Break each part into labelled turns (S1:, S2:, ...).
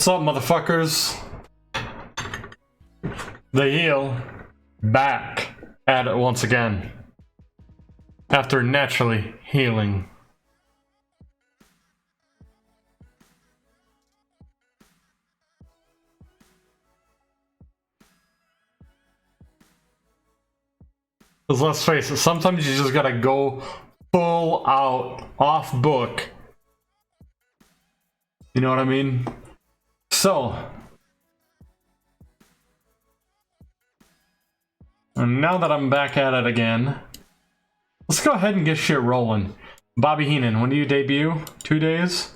S1: What's up, motherfuckers? The heel back at it once again after naturally healing. Because let's face it, sometimes you just gotta go full out, off book. You know what I mean? So, and now that I'm back at it again, let's go ahead and get shit rolling. Bobby Heenan, when do you debut? 2 days?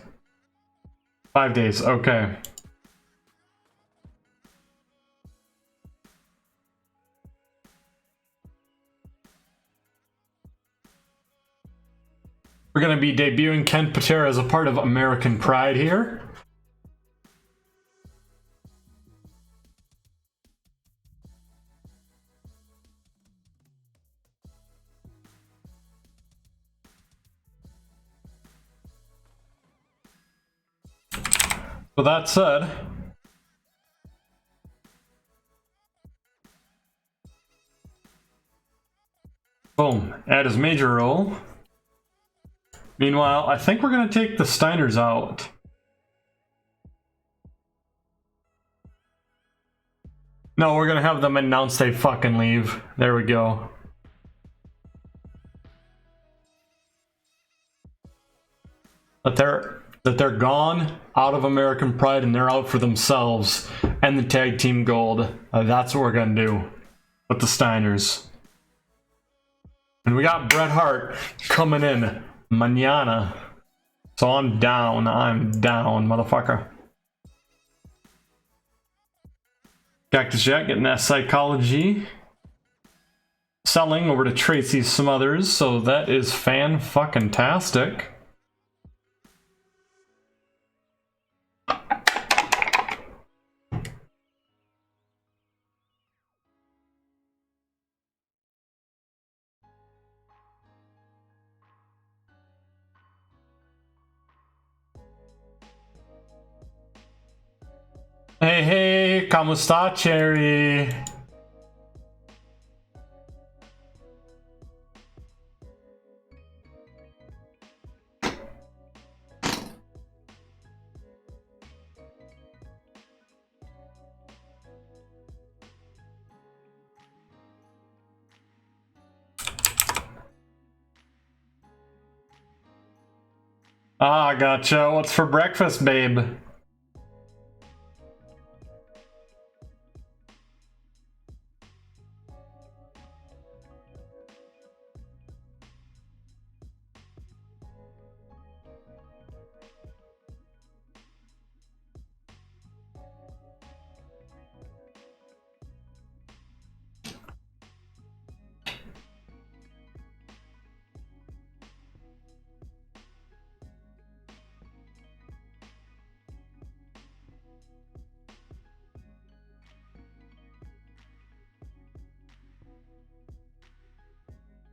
S1: 5 days, okay. We're going to be debuting Ken Patera as a part of American Pride here. So that said, boom, add his major role. Meanwhile, I think we're going to take the Steiners out. No, we're going to have them announce they fucking leave. There we go. That they're gone out of American Pride and they're out for themselves and the tag team gold. That's what we're going to do with the Steiners. And we got Bret Hart coming in mañana. So I'm down, motherfucker. Cactus Jack getting that psychology. Selling over to Tracy Smothers, so that is fan-fucking-tastic. Hey, hey, ¿cómo está, Cherry? Ah, gotcha. What's for breakfast, babe?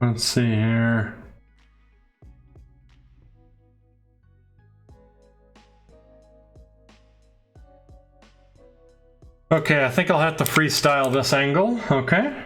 S1: Let's see here. Okay, I think I'll have to freestyle this angle. Okay.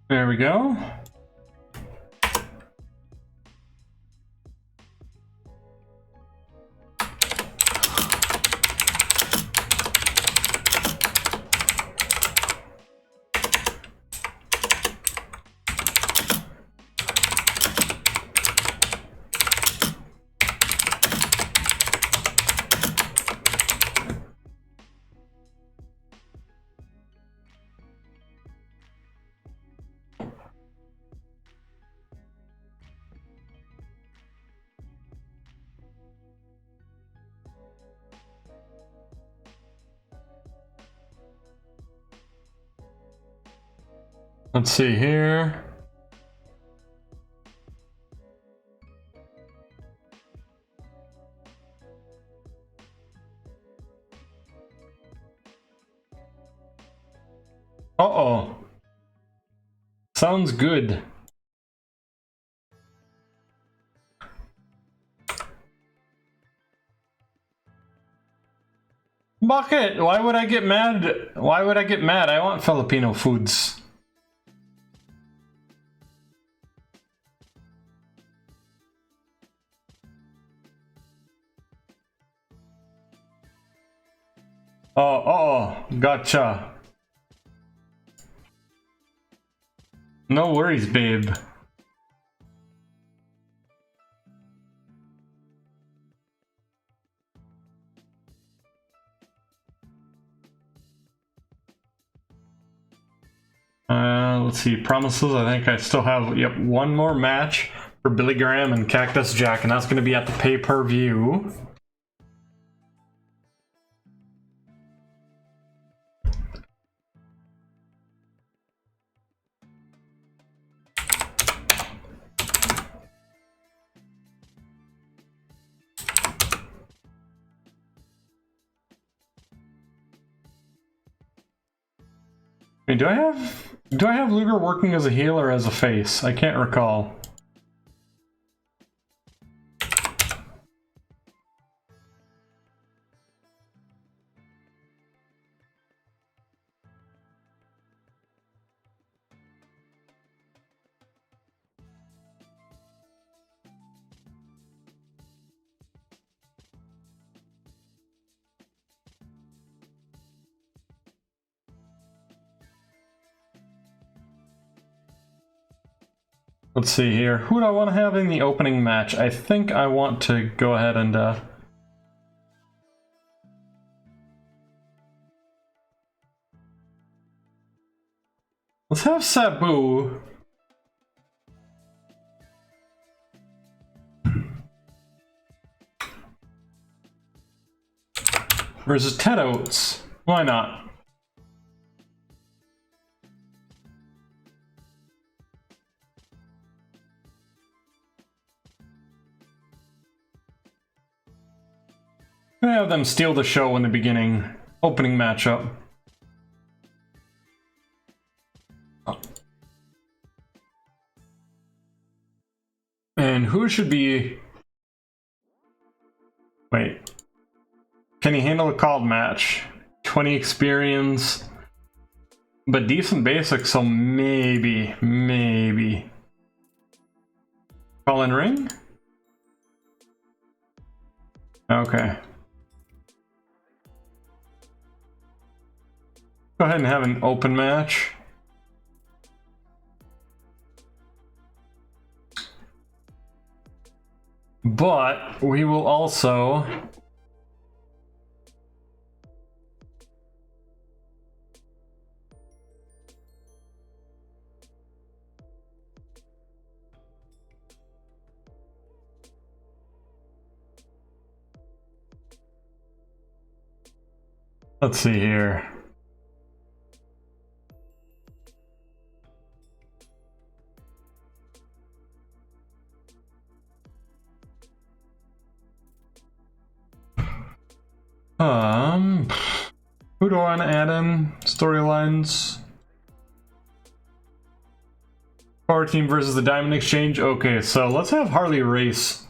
S1: There we go. Let's see here. Uh-oh. Sounds good. Bucket, why would I get mad? Why would I get mad? I want Filipino foods. Oh, gotcha. No worries, babe. Let's see, promises. I think I still have, yep, one more match for Billy Graham and Cactus Jack, and that's going to be at the pay-per-view. Wait, do I have Luger working as a heel or as a face? I can't recall. Let's see here. Who do I want to have in the opening match? I think I want to go ahead and let's have Sabu. Versus Ted Oates. Why not? I'm gonna have them steal the show in the beginning. Opening matchup. And who should be... Wait. Can he handle a called match? 20 experience. But decent basics, so maybe. Call in ring? Okay. Go ahead and have an open match. But we will also... Let's see here. Who do I want to add in? Storylines. Power Team versus the Diamond Exchange. Okay, so let's have Harley Race.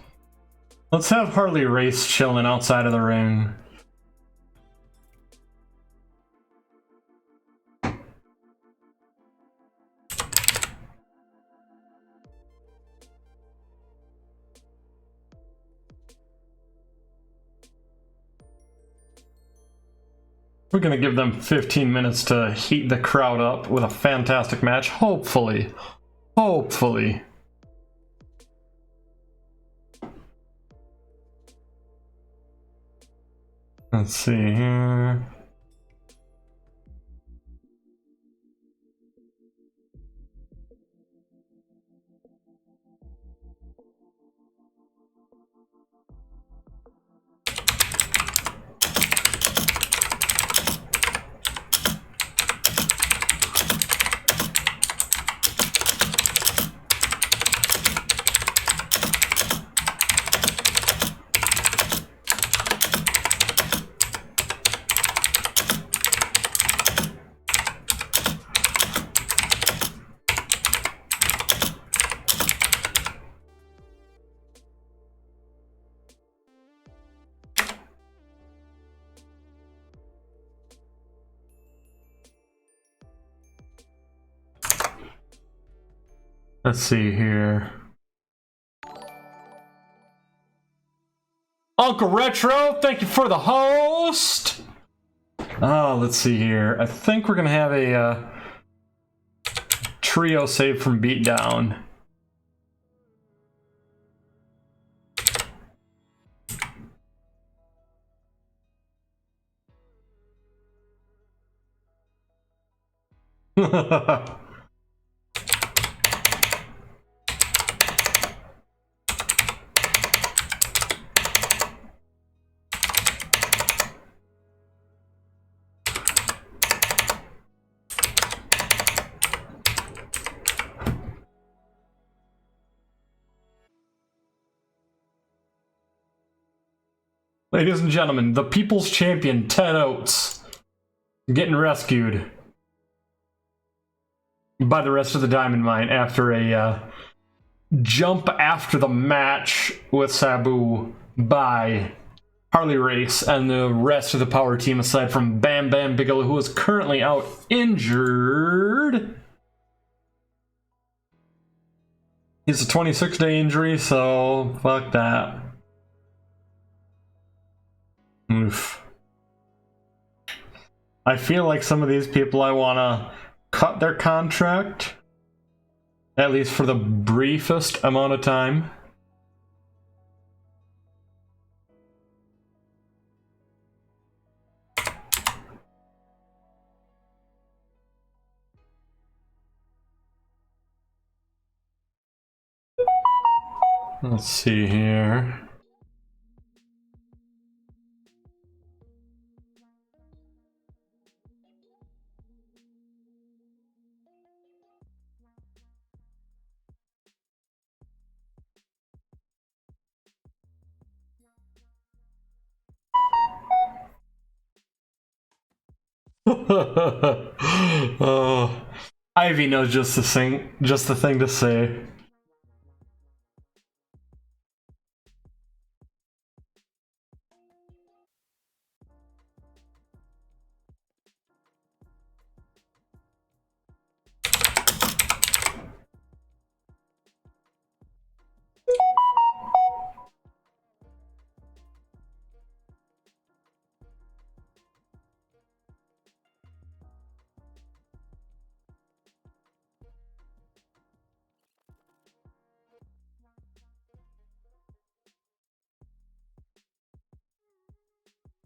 S1: Let's have Harley Race chilling outside of the ring. We're gonna give them 15 minutes to heat the crowd up with a fantastic match, hopefully. Hopefully. Let's see here. Let's see here. Uncle Retro, thank you for the host. Oh, let's see here. I think we're gonna have a trio save from Beatdown. Ladies and gentlemen, the people's champion, Ted Oates, getting rescued by the rest of the Diamond Mine after a jump after the match with Sabu by Harley Race and the rest of the power team, aside from Bam Bam Bigelow, who is currently out injured. He's a 26-day injury, so fuck that. Oof. I feel like some of these people I want to cut their contract, at least for the briefest amount of time. Let's see here. Oh, Ivy knows just the thing to say.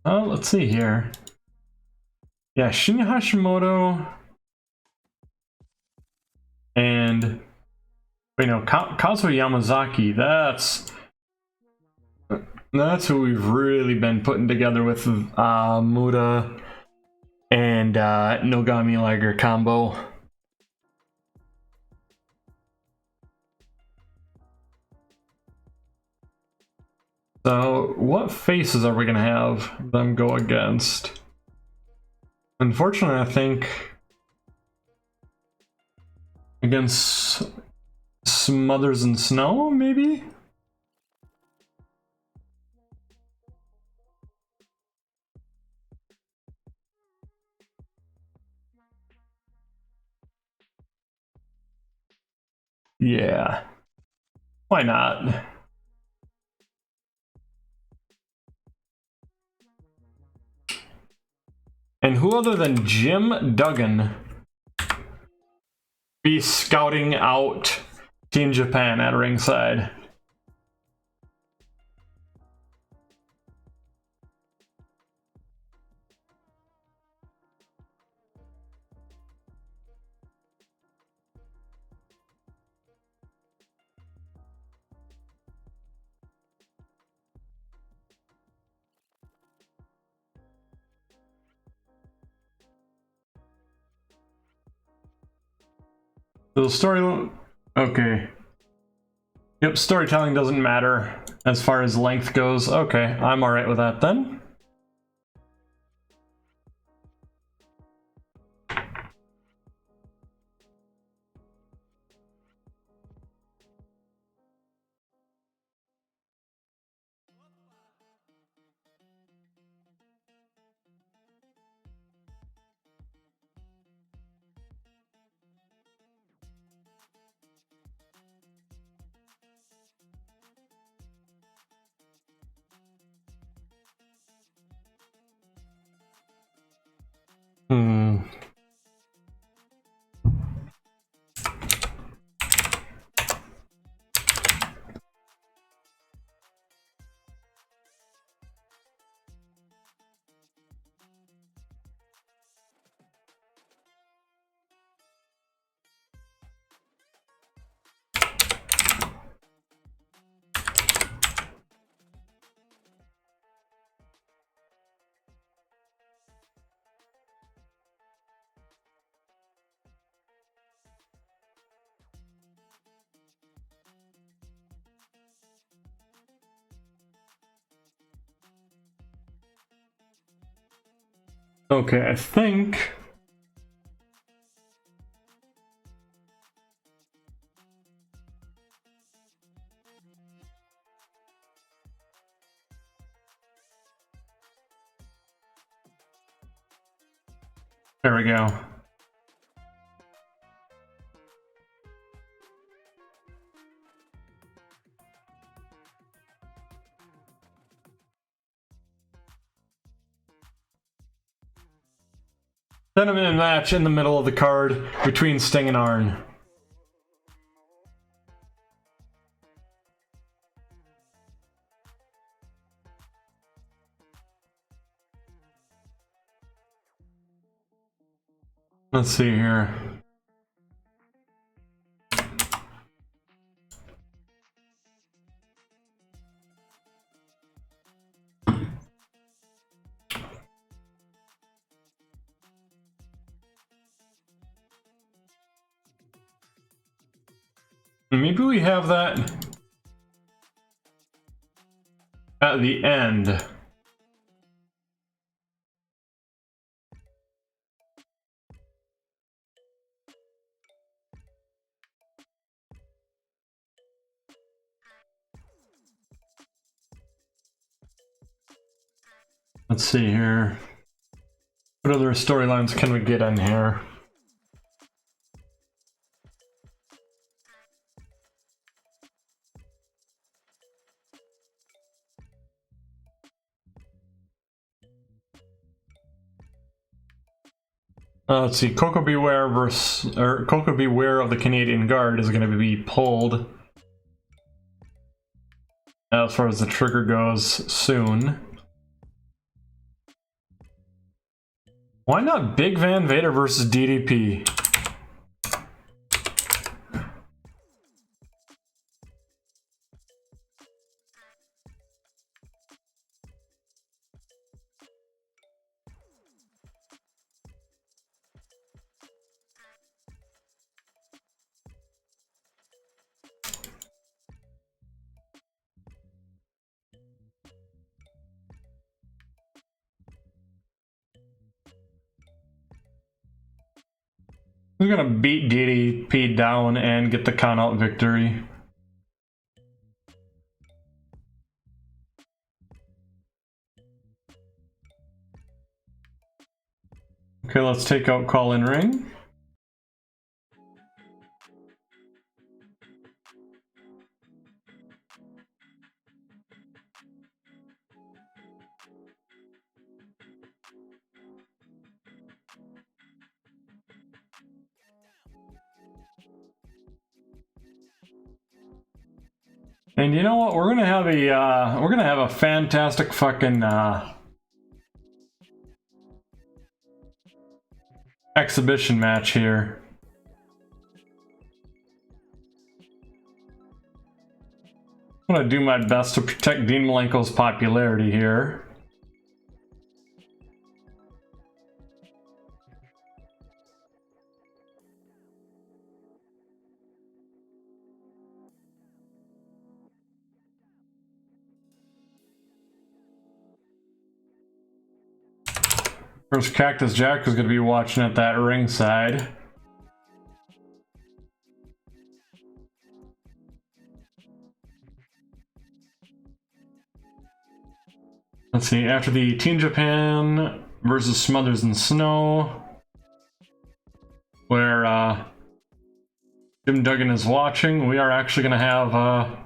S1: Oh, let's see here. Yeah, Shinya Hashimoto and Kazuo Yamazaki. That's who we've really been putting together with Muda and Nogami Liger combo. So, what faces are we gonna have them go against? Unfortunately, I think against Smothers and Snow, maybe? Yeah. Why not? And who other than Jim Duggan be scouting out Team Japan at ringside? The story... Okay. Yep, storytelling doesn't matter as far as length goes. Okay, I'm alright with that then. Okay, I think... There we go. Sentiment match in the middle of the card between Sting and Arn. Let's see here. Maybe we have that at the end. Let's see here. What other storylines can we get in here? Let's see. Coco Beware Coco Beware of the Canadian Guard is going to be pulled, as far as the trigger goes, soon. Why not Big Van Vader versus DDP? Who's gonna beat DDP down and get the count-out victory? Okay, let's take out Call-In Ring. And you know what? We're gonna have a fantastic fucking exhibition match here. I'm gonna do my best to protect Dean Malenko's popularity here. First, Cactus Jack is going to be watching at that ringside. Let's see, after the Team Japan versus Smothers and Snow, where Jim Duggan is watching, we are actually going to have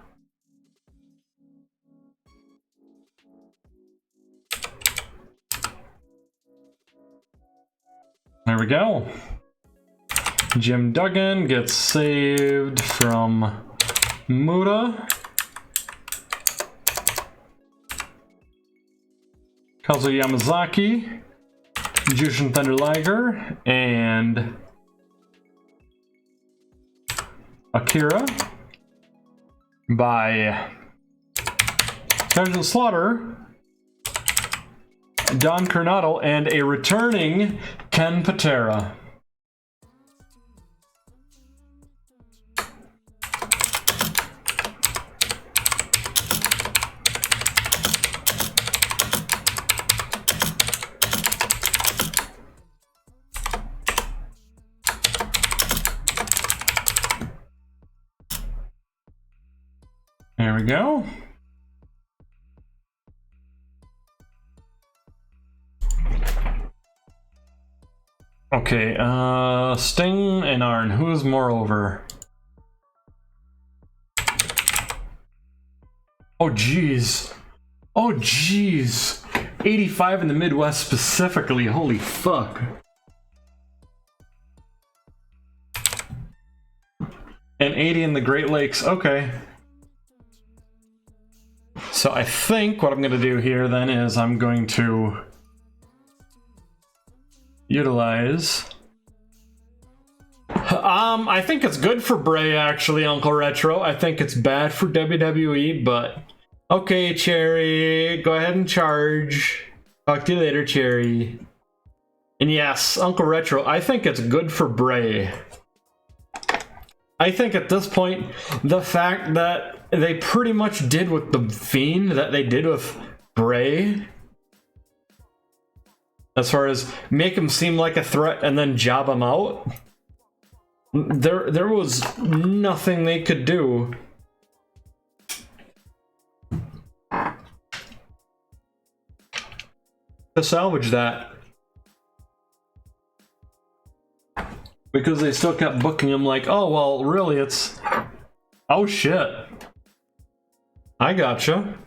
S1: there we go. Jim Duggan gets saved from Muta. Kazuo Yamazaki, Jushin Thunder Liger, and Akira by Sergeant Slaughter, Don Coronado, and a returning Ken Patera. There we go. Okay, Sting and Arn, who's more over? Oh jeez. Oh jeez. 85 in the Midwest specifically, holy fuck. And 80 in the Great Lakes, okay. So I think what I'm gonna do here then is I'm going to utilize... I think it's good for Bray actually, Uncle Retro. I think it's bad for WWE, but... Okay, Cherry, go ahead and charge. Talk to you later, Cherry. And yes, Uncle Retro, I think it's good for Bray. I think at this point, the fact that they pretty much did with the Fiend that they did with Bray, as far as make him seem like a threat and then job him out, there was nothing they could do to salvage that. Because they still kept booking him like, oh, well, really, it's... Oh, shit. I gotcha.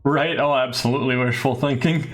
S1: Right? Oh, absolutely wishful thinking.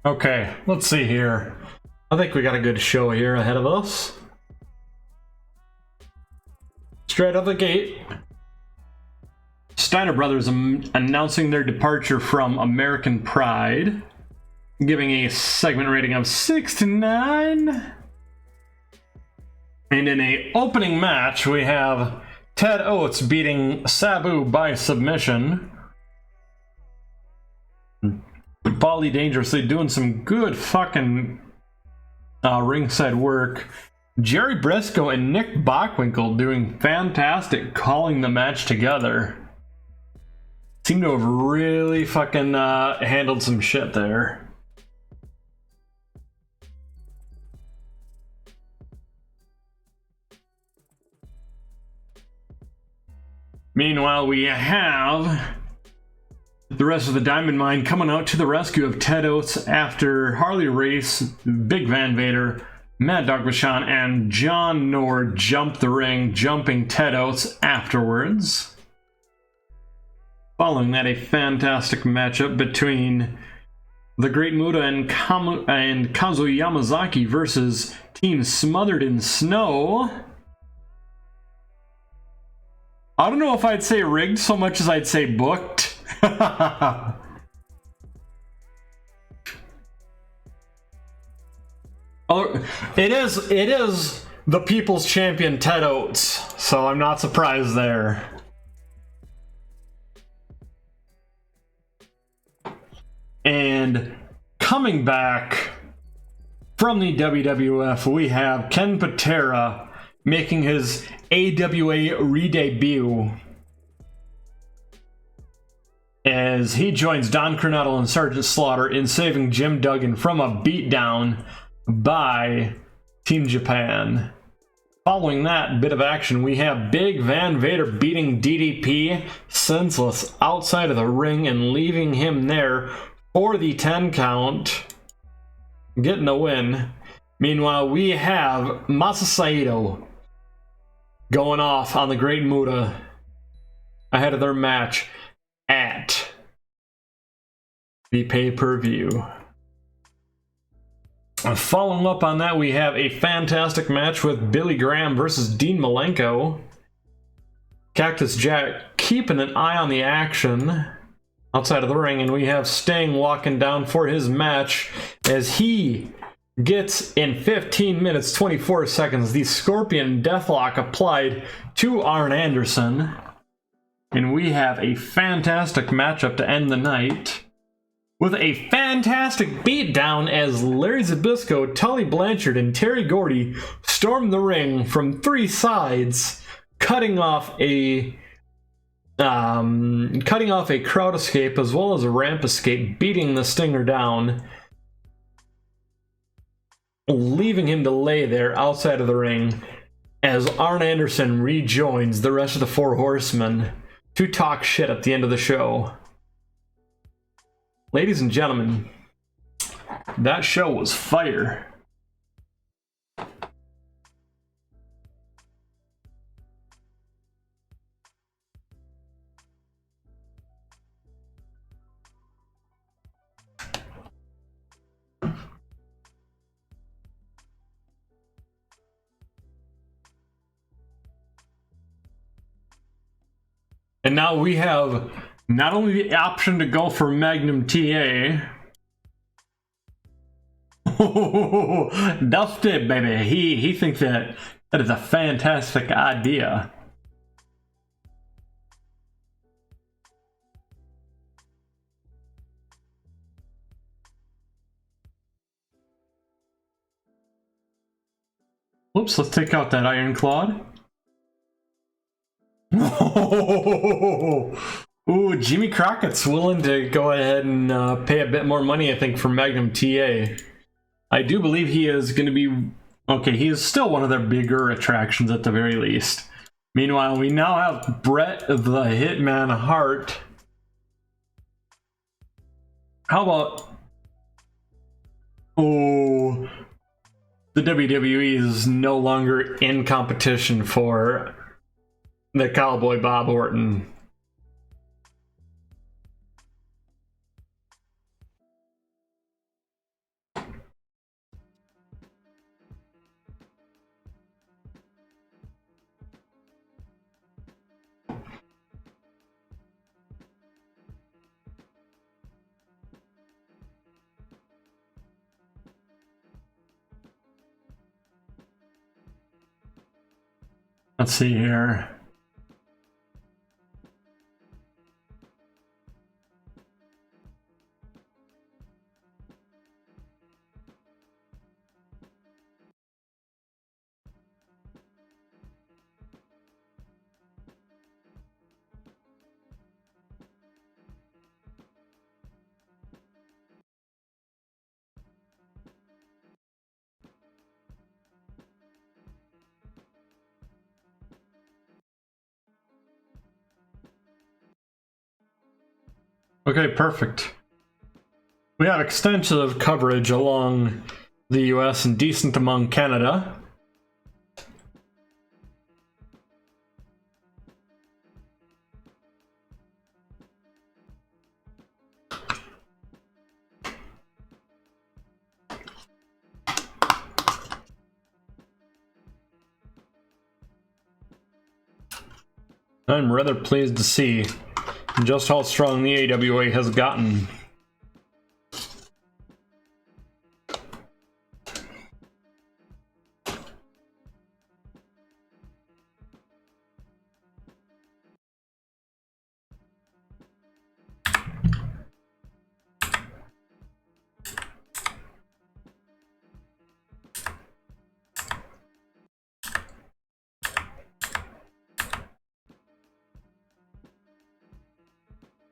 S1: Okay, let's see here. I think we got a good show here ahead of us. Straight out the gate, Steiner Brothers announcing their departure from American Pride, giving a segment rating of 6 to 9. And in a opening match, we have Ted Oates beating Sabu by submission. Bali Dangerously doing some good fucking ringside work. Jerry Briscoe and Nick Bockwinkel doing fantastic calling the match together. Seem to have really fucking handled some shit there. Meanwhile, we have the rest of the Diamond Mine coming out to the rescue of Ted Oates after Harley Race, Big Van Vader, Mad Dog Vachon, and John Nord jumped the ring, jumping Ted Oates afterwards. Following that, a fantastic matchup between the Great Muta and Kazu Yamazaki versus Team Smothered in Snow. I don't know if I'd say rigged so much as I'd say booked. Oh, it is the People's Champion Ted Oates, so I'm not surprised there. And coming back from the WWF, we have Ken Patera making his AWA re-debut as he joins Don Cornetto and Sergeant Slaughter in saving Jim Duggan from a beatdown by Team Japan. Following that bit of action, we have Big Van Vader beating DDP senseless outside of the ring and leaving him there for the 10 count, getting the win. Meanwhile, we have Masa Saito going off on the Great Muta ahead of their match at the pay-per-view. Following up on that, we have a fantastic match with Billy Graham versus Dean Malenko. Cactus Jack keeping an eye on the action outside of the ring, and we have Sting walking down for his match as he gets in 15 minutes 24 seconds the Scorpion Deathlock applied to Arn Anderson, and we have a fantastic matchup to end the night with a fantastic beatdown as Larry Zbyszko, Tully Blanchard, and Terry Gordy storm the ring from three sides, cutting off a crowd escape as well as a ramp escape, beating the Stinger down, leaving him to lay there outside of the ring as Arn Anderson rejoins the rest of the Four Horsemen to talk shit at the end of the show. Ladies and gentlemen, that show was fire. And now we have not only the option to go for Magnum TA. Dusty, baby. He thinks that is a fantastic idea. Whoops, let's take out that Iron Clawed. Ooh, Jimmy Crockett's willing to go ahead and pay a bit more money, I think, for Magnum TA. I do believe he is going to be... Okay, he is still one of their bigger attractions at the very least. Meanwhile, we now have Bret the Hitman Hart. How about... Oh... The WWE is no longer in competition for the Cowboy Bob Orton. Let's see here. Okay, perfect. We have extensive coverage along the US and decent among Canada. I'm rather pleased to see just how strong the AWA has gotten.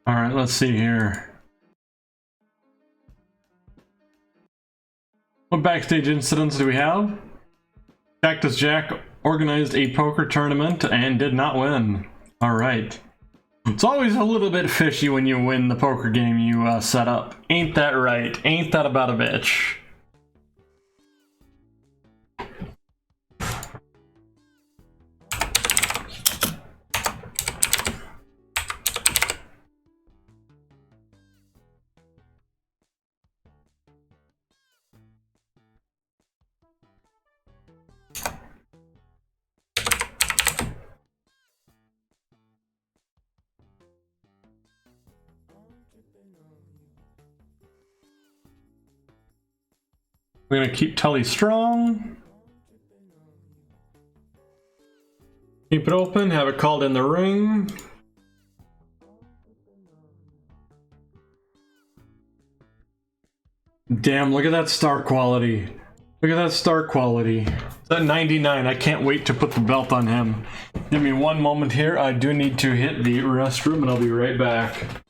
S1: All right, let's see here. What backstage incidents do we have? Cactus Jack organized a poker tournament and did not win. All right. It's always a little bit fishy when you win the poker game you set up. Ain't that right? Ain't that about a bitch? We're gonna keep Tully strong. Keep it open, have it called in the ring. Damn, look at that star quality. Look at that star quality. It's at 99, I can't wait to put the belt on him. Give me one moment here, I do need to hit the restroom and I'll be right back.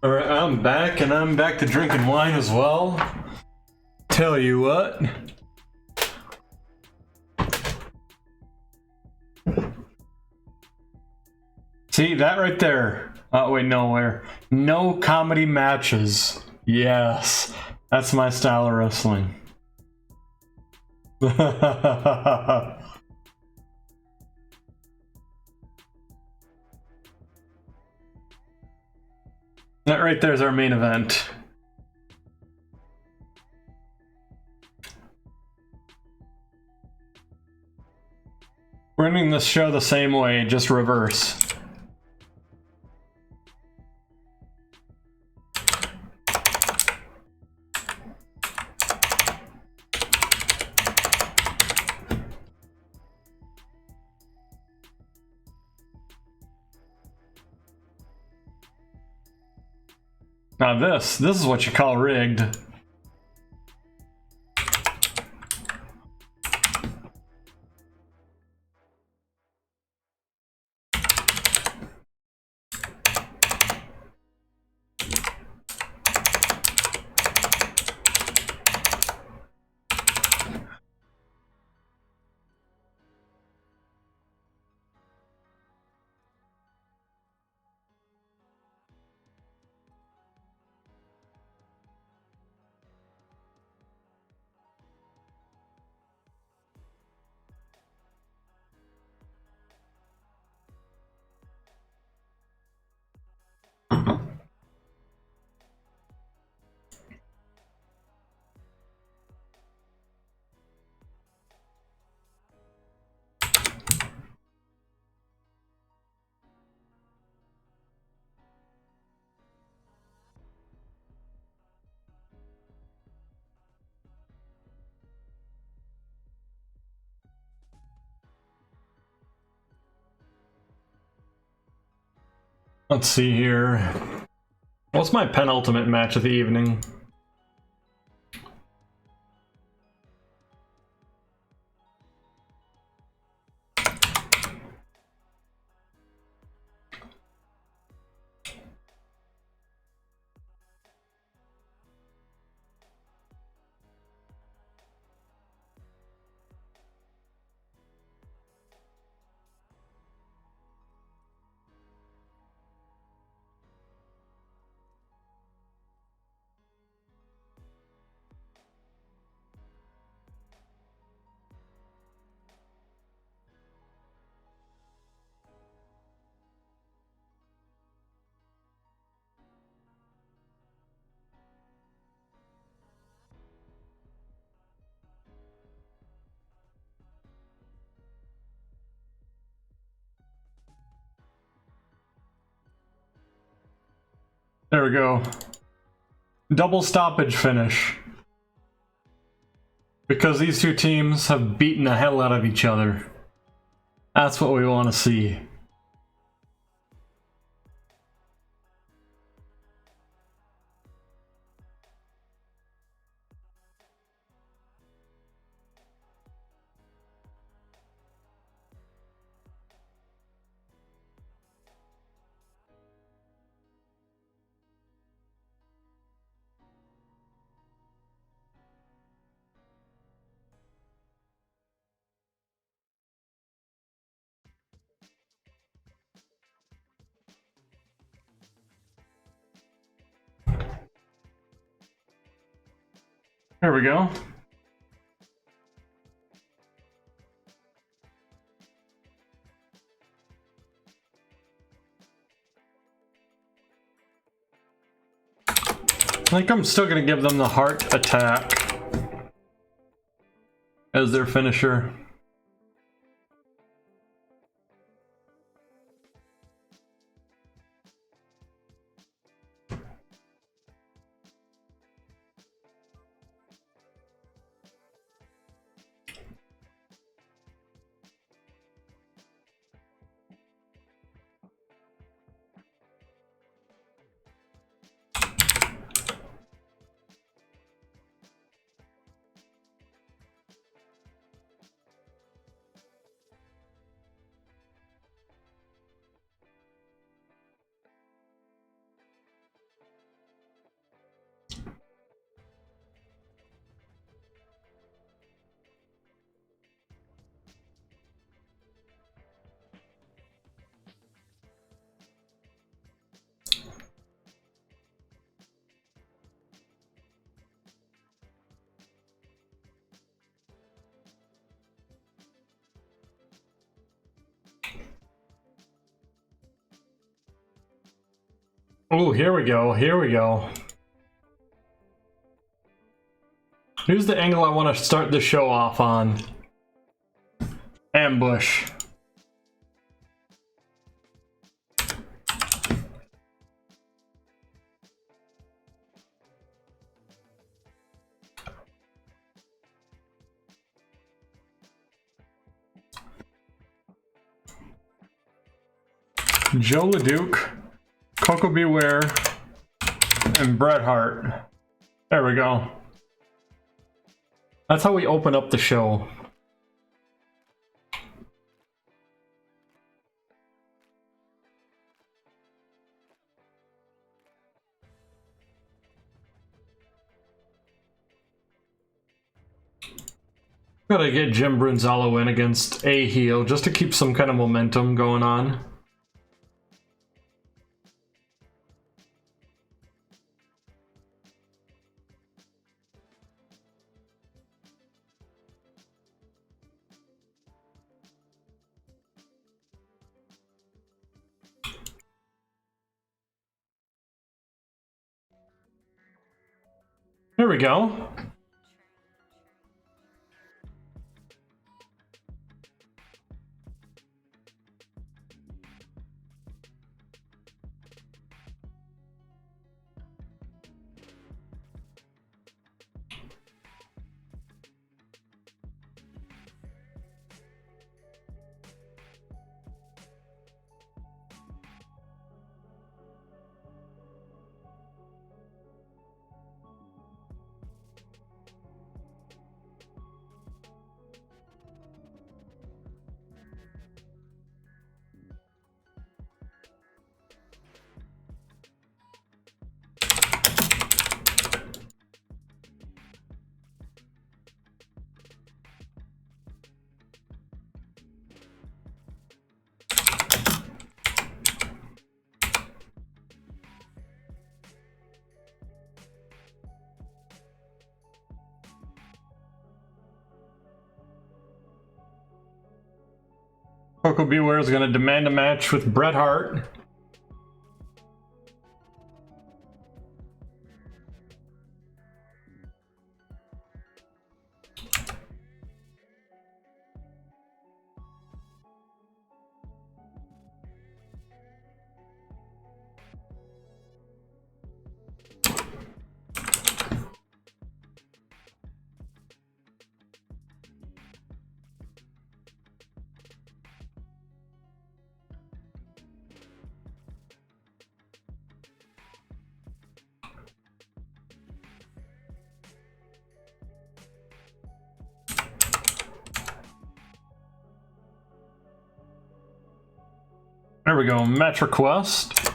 S1: Alright, I'm back, and I'm back to drinking wine as well. Tell you what. See, that right there. Oh, wait, nowhere. No comedy matches. Yes, that's my style of wrestling. That right there is our main event. We're ending this show the same way, just reverse. Now this is what you call rigged. Let's see here. What's my penultimate match of the evening? There we go. Double stoppage finish. Because these two teams have beaten the hell out of each other. That's what we want to see. There we go. I think I'm still gonna give them the heart attack as their finisher. Oh, here we go, here we go. Here's the angle I want to start the show off on. Ambush. Joe LeDuc, Coco Beware, and Bret Hart. There we go. That's how we open up the show. Gotta get Jim Brunzalo in against a heel just to keep some kind of momentum going on. Here we go. Coco Beware is going to demand a match with Bret Hart. There we go, match request.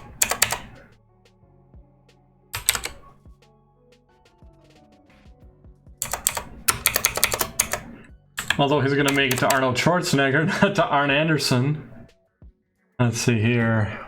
S1: Although he's gonna make it to Arnold Schwarzenegger, not to Arn Anderson. Let's see here.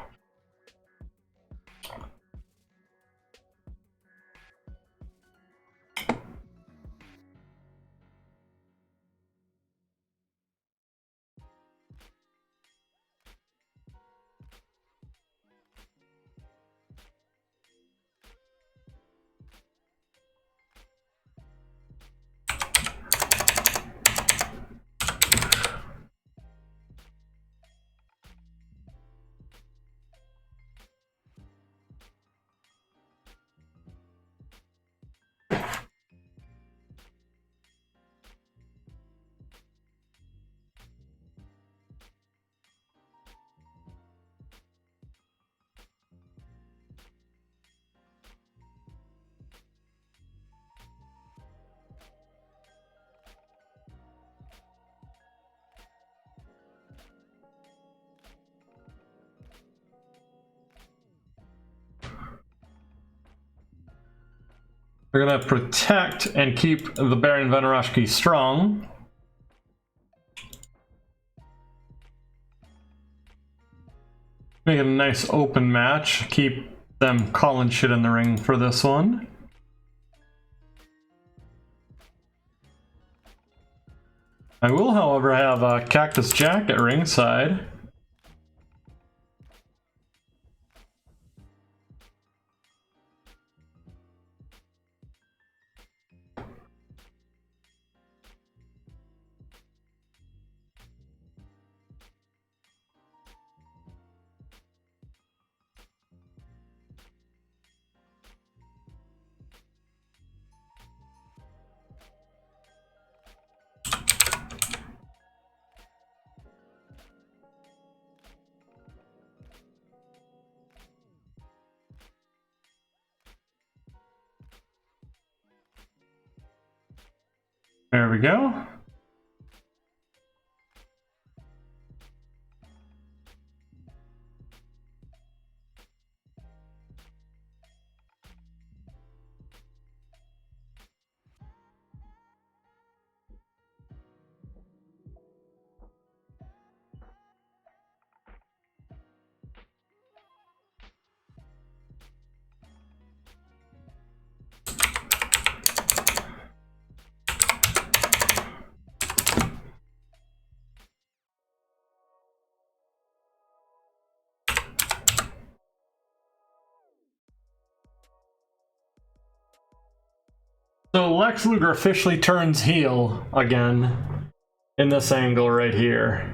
S1: We're gonna protect and keep the Baron Von Raschke strong. Make it a nice open match. Keep them calling shit in the ring for this one. I will, however, have Cactus Jack at ringside. There we go. So Lex Luger officially turns heel again in this angle right here.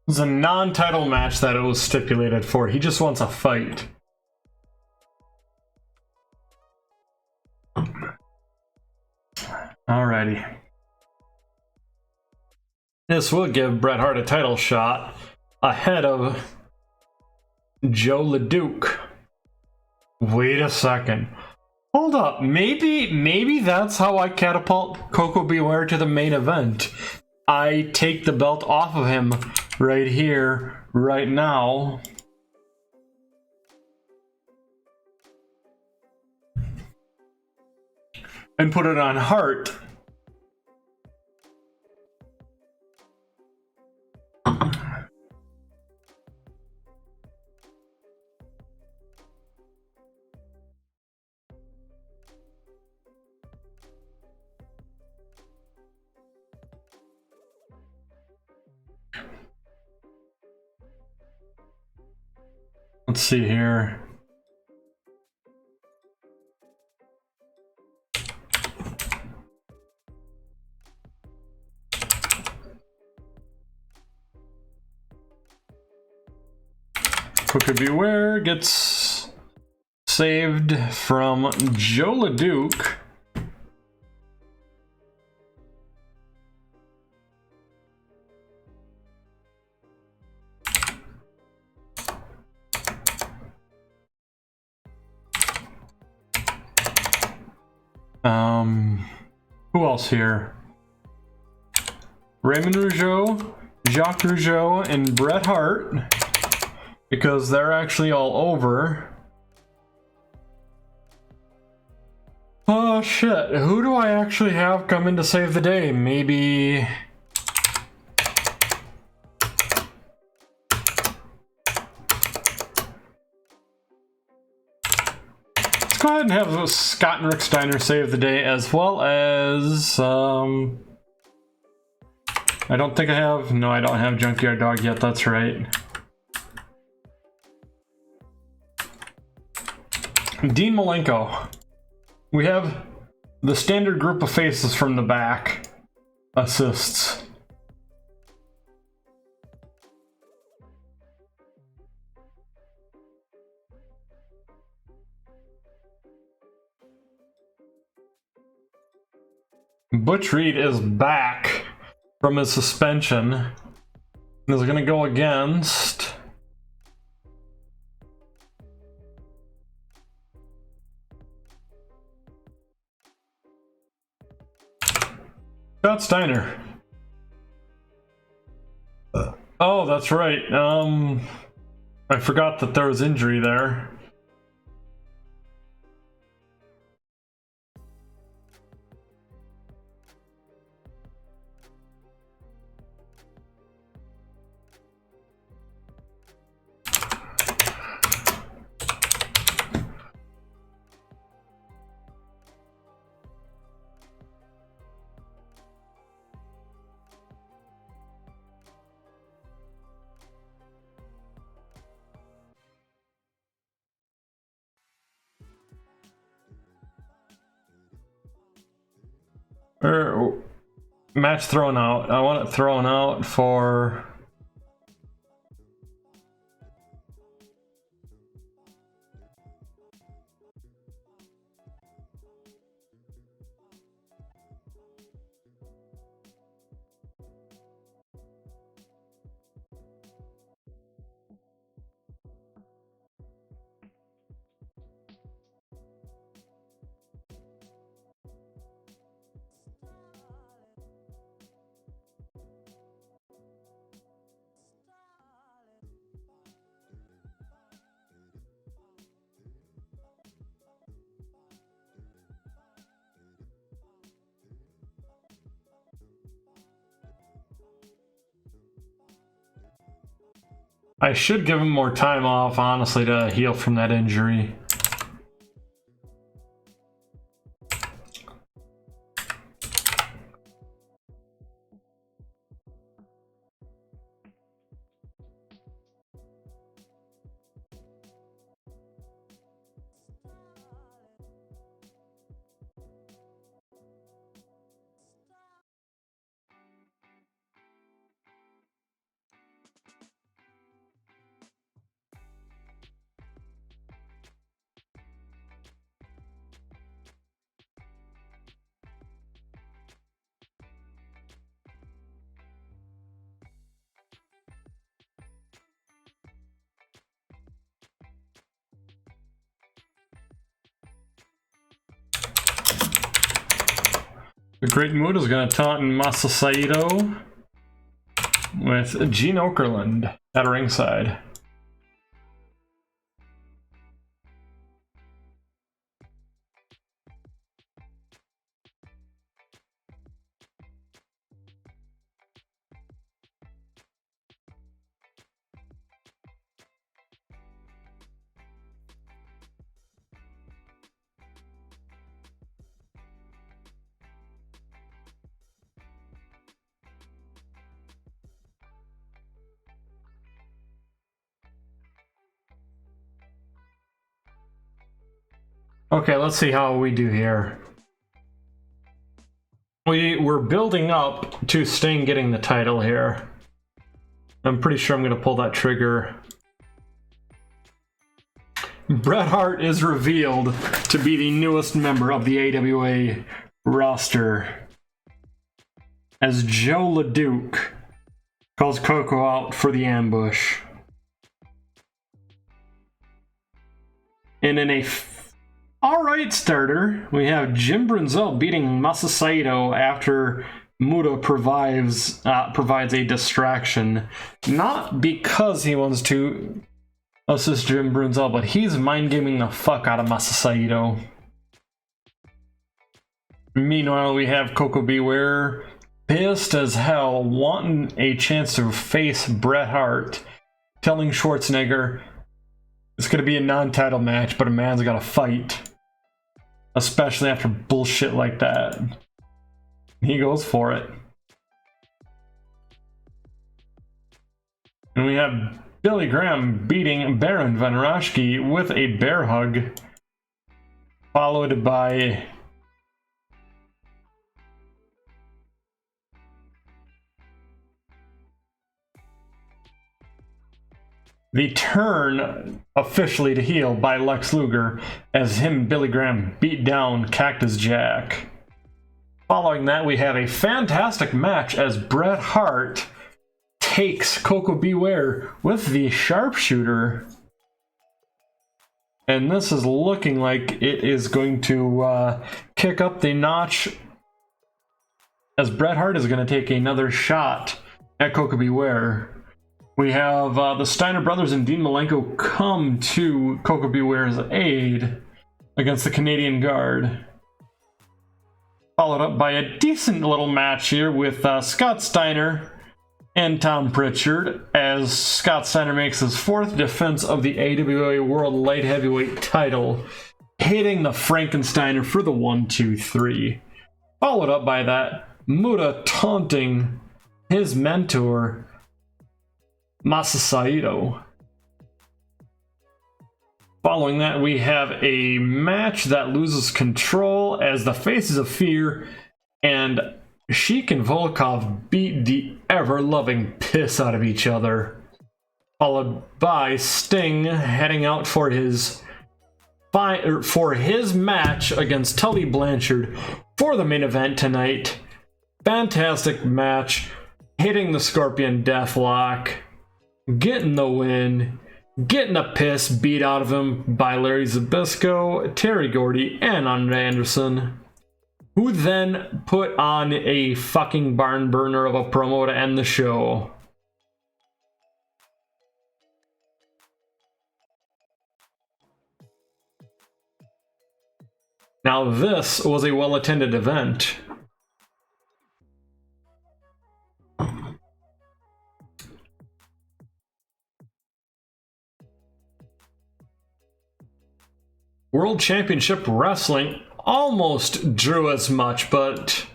S1: It's a non-title match that it was stipulated for. He just wants a fight. Alrighty. This will give Bret Hart a title shot ahead of Joe LeDuc. Wait a second. Hold up. Maybe that's how I catapult Coco Beware to the main event. I take the belt off of him right here, right now. And put it on Hart. Let's see here. Coco Beware gets saved from Joe LeDuc. Who else here? Raymond Rougeau, Jacques Rougeau, and Bret Hart, because they're actually all over. Oh shit, who do I actually have come in to save the day? Maybe... Let's go ahead and have Scott and Rick Steiner save the day, as well as... I don't think I have... No, I don't have Junkyard Dog yet, that's right. Dean Malenko. We have the standard group of faces from the back. Assists. Butch Reed is back from his suspension and is going to go against Scott Steiner. Oh, that's right. I forgot that there was injury there. Match thrown out. I want it thrown out for... I should give him more time off, honestly, to heal from that injury. The Great Mood is going to taunt Masa Saito with Gene Okerlund at ringside. Okay, let's see how we do here. We're building up to Sting getting the title here. I'm pretty sure I'm going to pull that trigger. Bret Hart is revealed to be the newest member of the AWA roster, as Joe LeDuc calls Coco out for the ambush. And in a alright starter, we have Jim Brunzell beating Masa Saito after Muta provides a distraction. Not because he wants to assist Jim Brunzell, but he's mind-gaming the fuck out of Masa Saito. Meanwhile, we have Coco Beware pissed as hell, wanting a chance to face Bret Hart, telling Schwarzenegger it's going to be a non-title match, but a man's got to fight. Especially after bullshit like that. He goes for it. And we have Billy Graham beating Baron Von Raschke with a bear hug, followed by the turn officially to heel by Lex Luger as him and Billy Graham beat down Cactus Jack. Following that, we have a fantastic match as Bret Hart takes Coco Beware with the sharpshooter. And this is looking like it is going to kick up the notch, as Bret Hart is going to take another shot at Coco Beware. We have the Steiner brothers and Dean Malenko come to Coco Beware's aid against the Canadian Guard. Followed up by a decent little match here with Scott Steiner and Tom Pritchard, as Scott Steiner makes his fourth defense of the AWA World Light Heavyweight title, hitting the Frankensteiner for the 1-2-3. Followed up by that, Muta taunting his mentor, Masa Saito. Following that, we have a match that loses control as the Faces of Fear and Sheik and Volkov beat the ever-loving piss out of each other. Followed by Sting heading out for his match against Tully Blanchard for the main event tonight. Fantastic match, hitting the Scorpion Deathlock, getting the win, getting a piss beat out of him by Larry Zbyszko, Terry Gordy, and Andre Anderson, who then put on a fucking barn burner of a promo to end the show. Now this was a well-attended event. World Championship Wrestling almost drew as much, but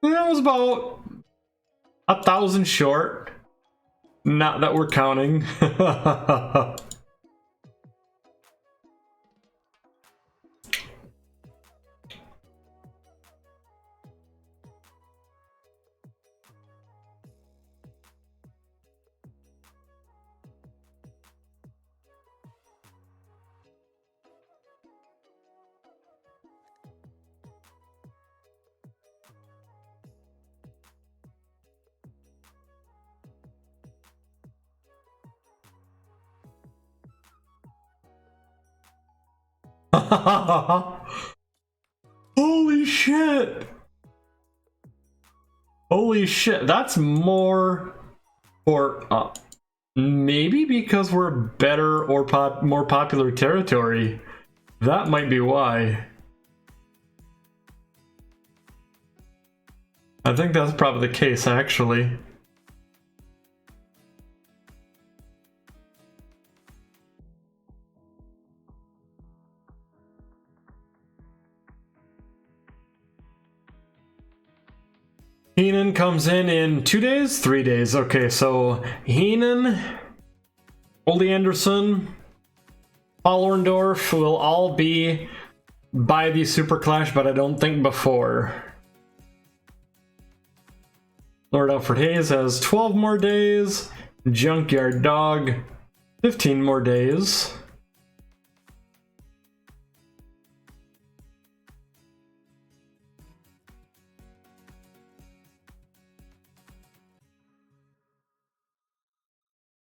S1: it was about 1,000 short. Not that we're counting. Holy shit! Holy shit, that's more for maybe because we're better or more popular territory. That might be why. I think that's probably the case, actually. Heenan comes in 2 days? 3 days. Okay, so Heenan, Ole Anderson, Hollendorf will all be by the Super Clash, but I don't think before. Lord Alfred Hayes has 12 more days. Junkyard Dog, 15 more days.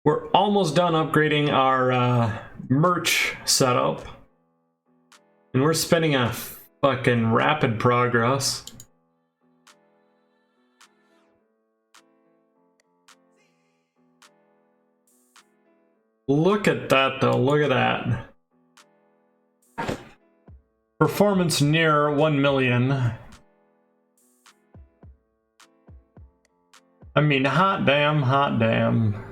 S1: We're almost done upgrading our merch setup. And we're spending a fucking rapid progress. Look at that though, look at that. Performance near 1 million. I mean, hot damn, hot damn.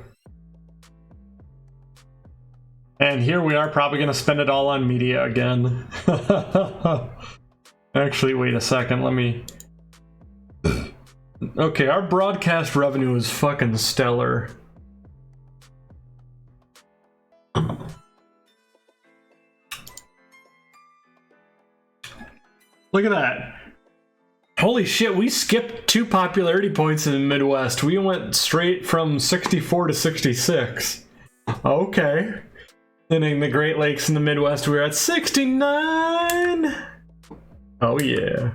S1: And here we are probably going to spend it all on media again. Actually, wait a second, let me... Okay, our broadcast revenue is fucking stellar. Look at that. Holy shit, we skipped 2 popularity points in the Midwest. We went straight from 64 to 66. Okay. Then in the Great Lakes in the Midwest, we were at 69. Oh yeah.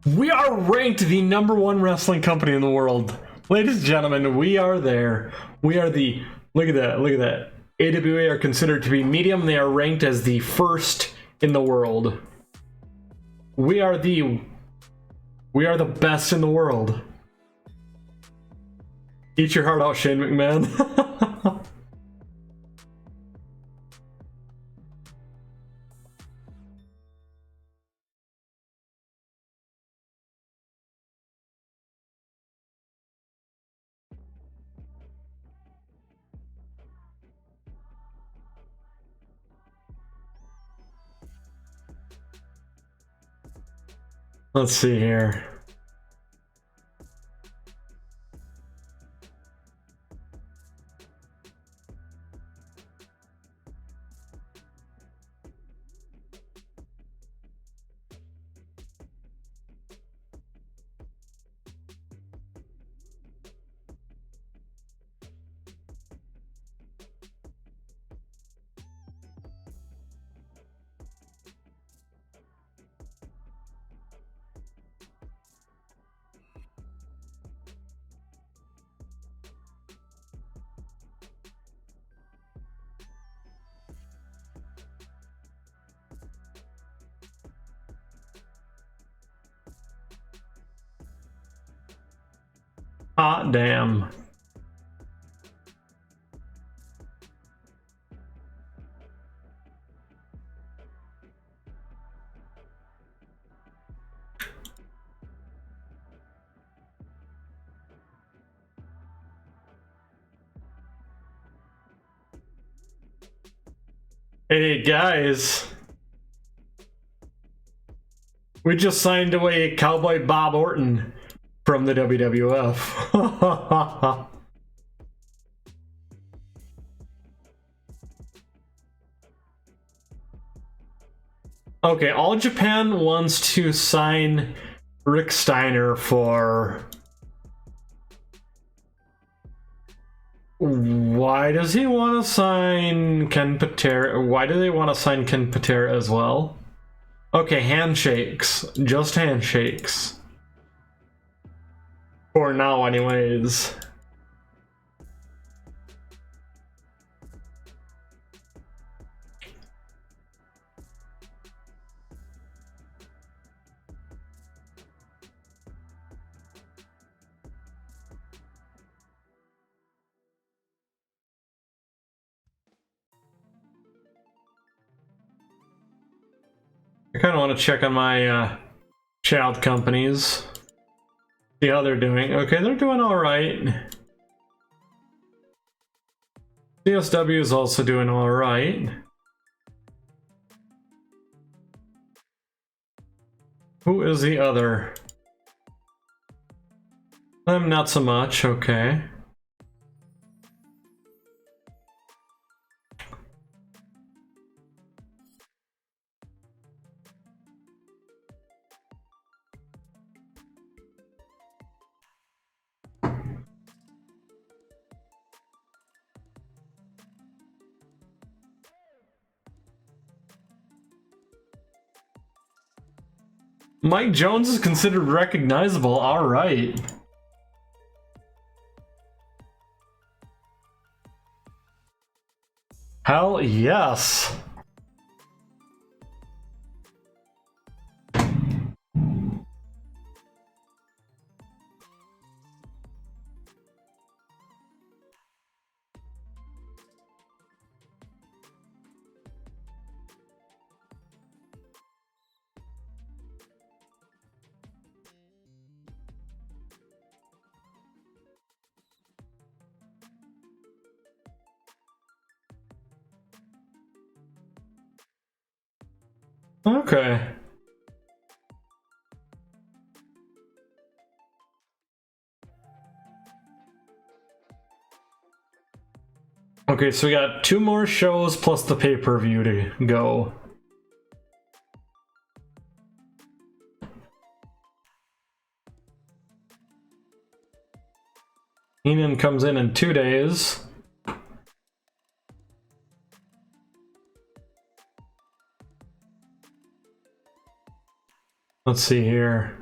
S1: We are ranked the #1 wrestling company in the world. Ladies and gentlemen, we are there. We are the... Look at that, look at that. AWA are considered to be medium. They are ranked as the 1st in the world. We are the best in the world. Eat your heart out, Shane McMahon. Let's see here. Hot damn. Hey guys, we just signed away Cowboy Bob Orton from the WWF. Okay, All Japan wants to sign Rick Steiner for... What? Why does he want to sign Ken Patera? Why do they want to sign Ken Patera as well? Okay, handshakes. Just handshakes. For now, anyways. I kind of want to check on my child companies. See how they're doing. Okay, they're doing alright. CSW is also doing alright. Who is the other? Not so much, okay. Mike Jones is considered recognizable, alright. Hell yes. Okay. Okay, so we got 2 more shows plus the pay-per-view to go. Heenan comes in 2 days. Let's see here.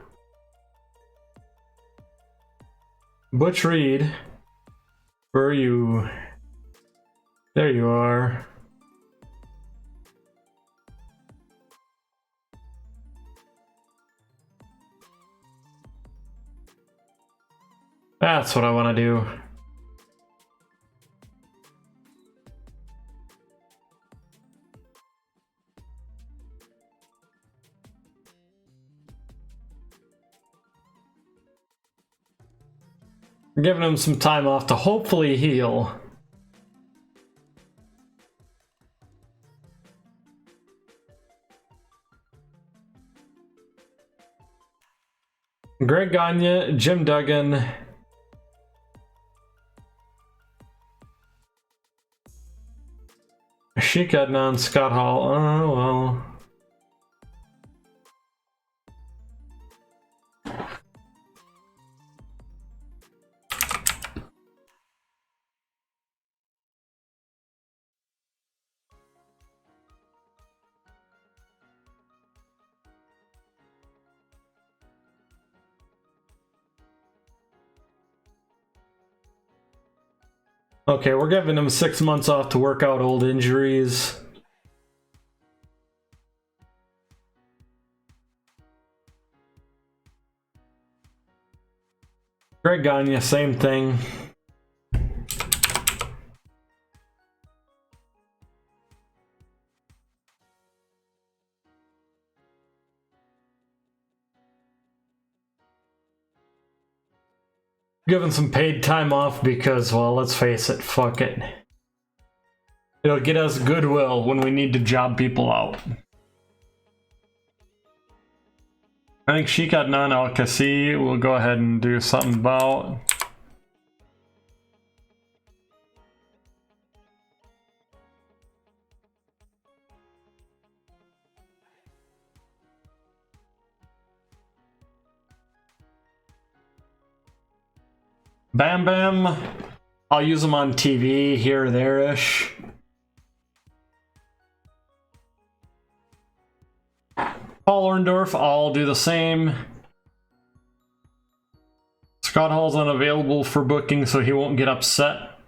S1: Butch Reed. Where are you? There you are. That's what I want to do. We're giving him some time off to hopefully heal. Greg Gagne, Jim Duggan. Sheik Adnan, Scott Hall. Oh, well. Okay, we're giving him 6 months off to work out old injuries. Greg Gagne, same thing. Giving some paid time off because, well, let's face it, fuck it. It'll get us goodwill when we need to job people out. I think Sheik Adnan Al Qassi will go ahead and do something about. Bam Bam I'll use them on TV here or there-ish. Paul Orndorff, I'll do the same. Scott Hall's unavailable for booking, so he won't get upset.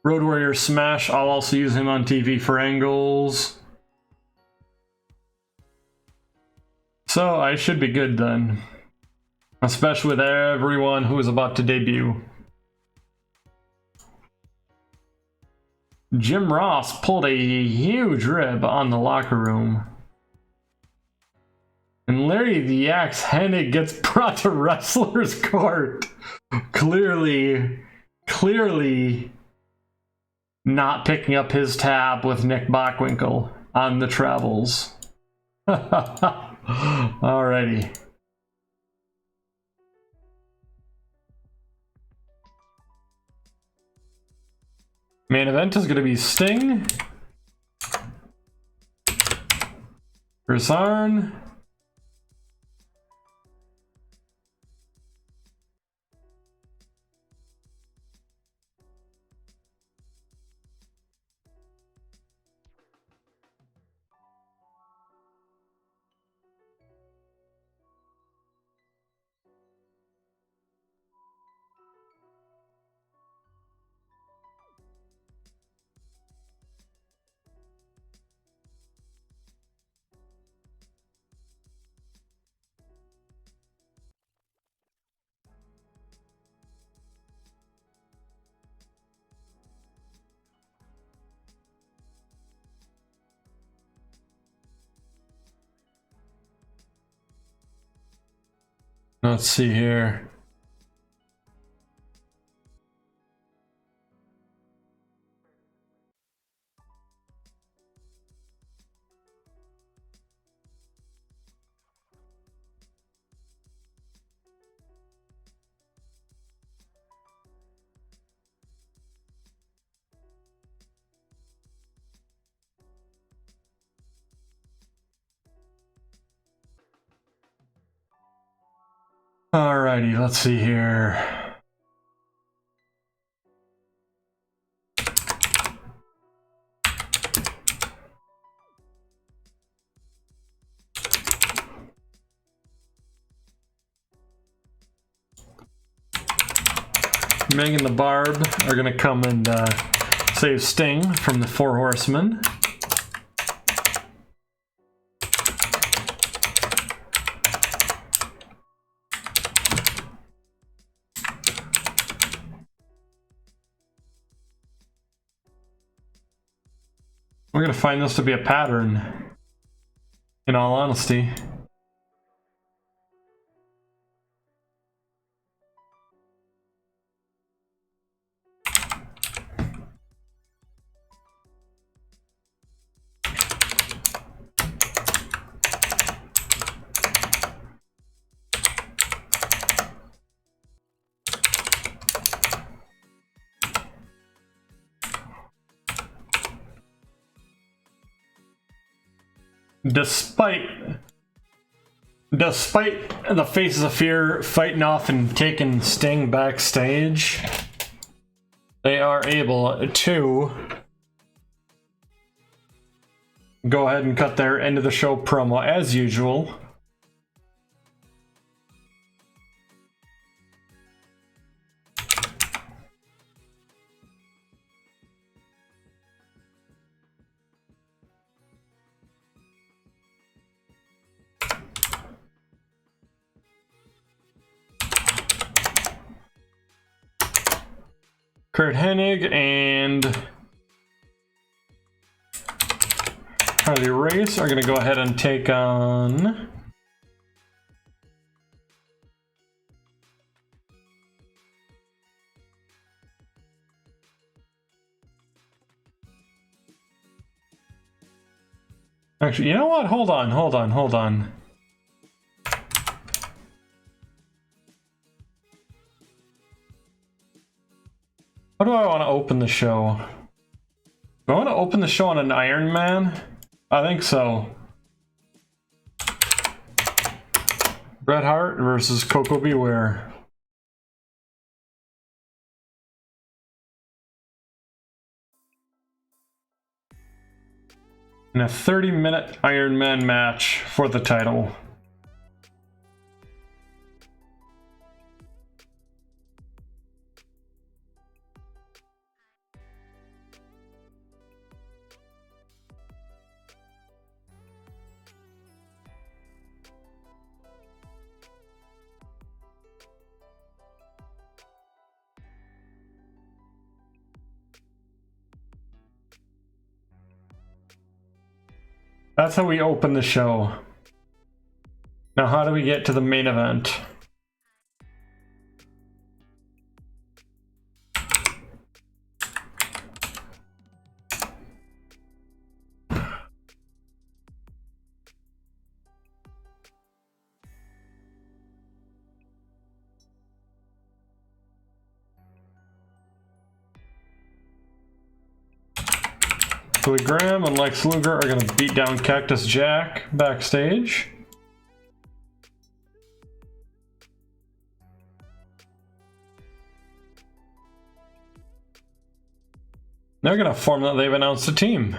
S1: Road Warrior Smash, I'll also use him on TV for angles. So I should be good then. Especially with everyone who is about to debut. Jim Ross pulled a huge rib on the locker room. And Larry the Axe Hennig gets brought to wrestler's court. Clearly not picking up his tab with Nick Bockwinkel on the travels. Alrighty. Main event is going to be Sting versus Arn. Let's see here. Alrighty, let's see here. Meg and the Barb are gonna come and save Sting from the Four Horsemen. We're gonna find this to be a pattern, in all honesty. Despite the Faces of Fear fighting off and taking Sting backstage, they are able to go ahead and cut their end of the show promo as usual. Kurt Hennig and Harley Race are going to go ahead and take on actually, you know what? Hold on. How do I want to open the show? Do I want to open the show on an Iron Man? I think so. Bret Hart versus Coco Beware. in a 30-minute Iron Man match for the title. That's how we open the show. Now, how do we get to the main event? Billy Graham and Lex Luger are going to beat down Cactus Jack backstage. They're going to inform that they've announced a team.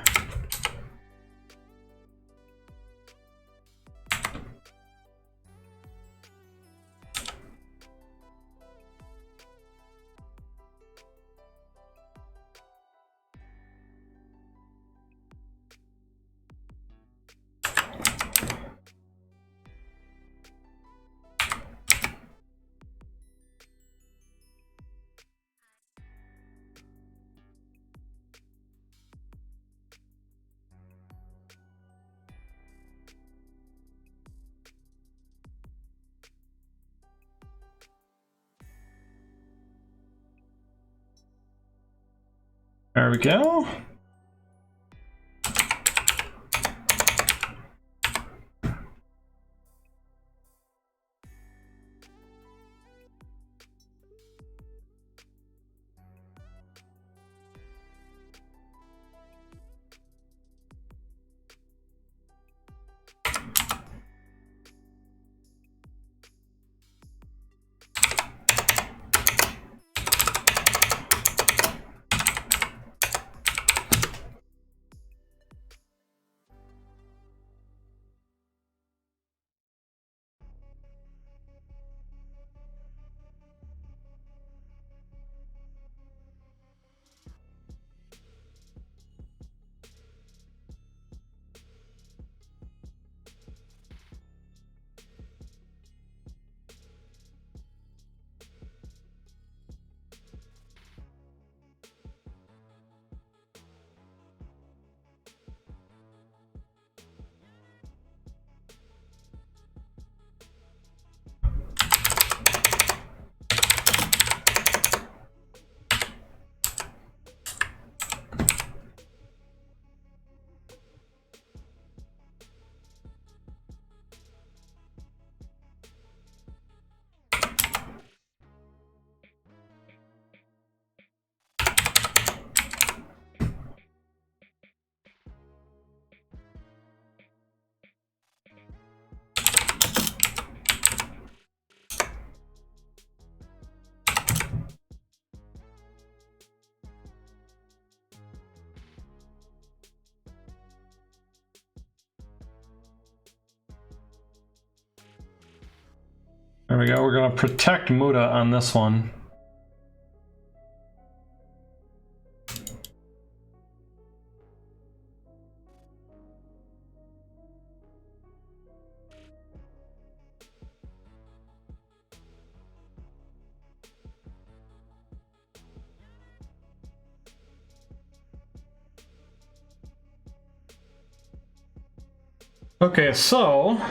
S1: There we go. There we go. We're going to protect Muta on this one. Okay, so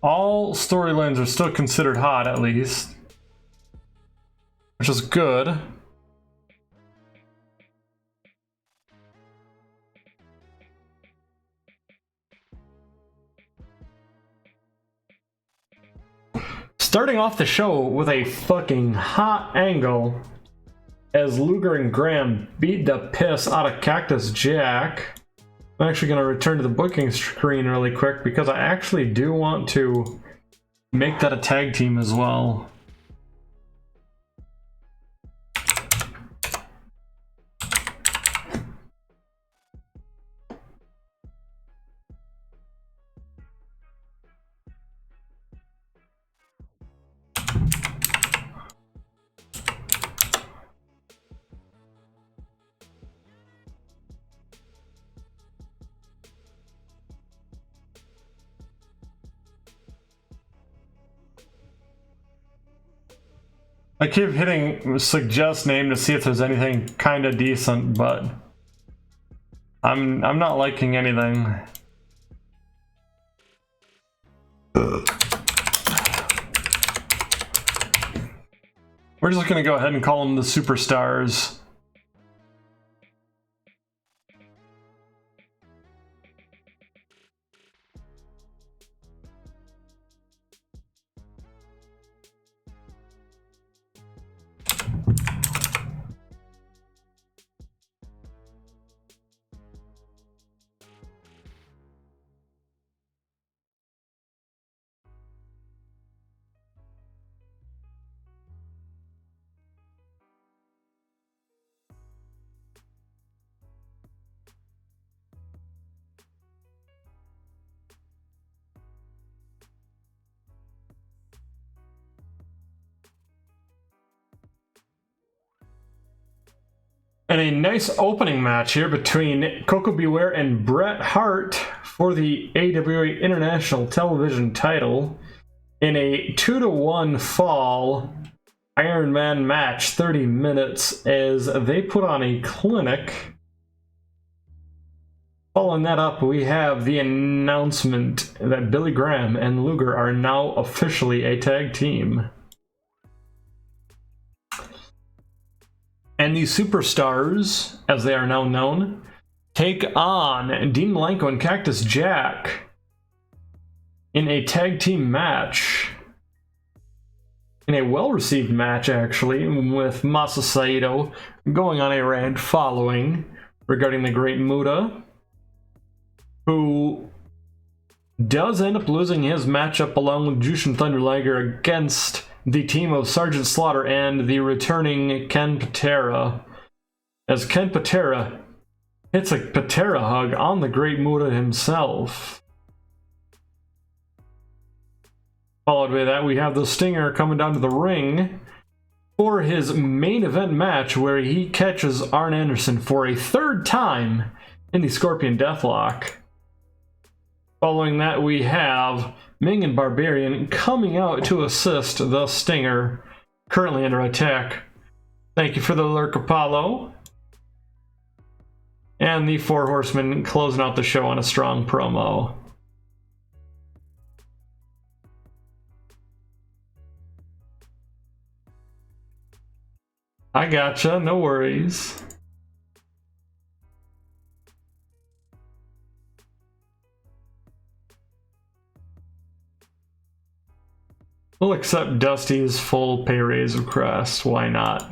S1: all storylines are still considered hot, at least, which is good. Starting off the show with a fucking hot angle as Luger and Graham beat the piss out of Cactus Jack. I'm actually going to return to the booking screen really quick because I actually do want to make that a tag team as well. I keep hitting suggest name to see if there's anything kind of decent, but I'm not liking anything. We're just gonna go ahead and call them the superstars. And a nice opening match here between Coco Beware and Bret Hart for the AWA International Television title in a 2-1 fall Iron Man match, 30 minutes, as they put on a clinic. Following that up, we have the announcement that Billy Graham and Luger are now officially a tag team. And the superstars, as they are now known, take on Dean Malenko and Cactus Jack in a tag team match. In a well-received match, actually, with Masa Saito going on a rant following regarding the Great Muta, who does end up losing his matchup along with Jushin Thunder Liger against the team of Sergeant Slaughter and the returning Ken Patera, as Ken Patera hits a Patera hug on the Great Muta himself. Followed by that, we have the Stinger coming down to the ring for his main event match, where he catches Arn Anderson for a third time in the Scorpion Deathlock. Following that, we have Ming and Barbarian coming out to assist the Stinger, currently under attack. Thank you for the lurk, Apollo. And the Four Horsemen closing out the show on a strong promo. I gotcha, no worries. We'll accept Dusty's full pay raise request, why not?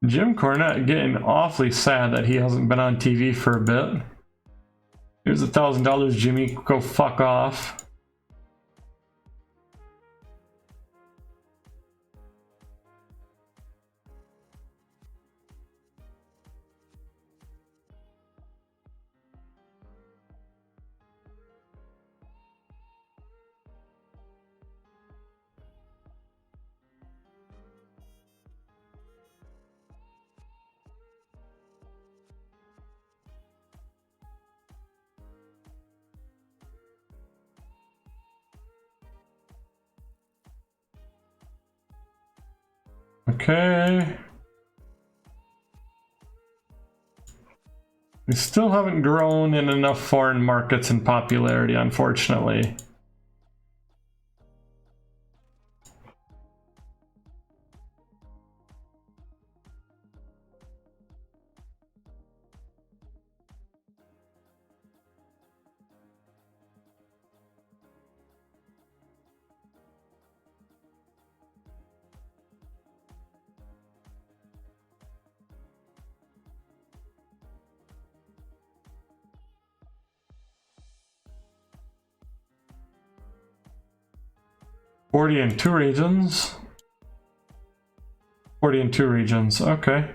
S1: Jim Cornette getting awfully sad that he hasn't been on TV for a bit. Here's $1,000, Jimmy. Go fuck off. Okay. We still haven't grown in enough foreign markets in popularity, unfortunately. 40 in 2 regions. 40 in 2 regions, okay.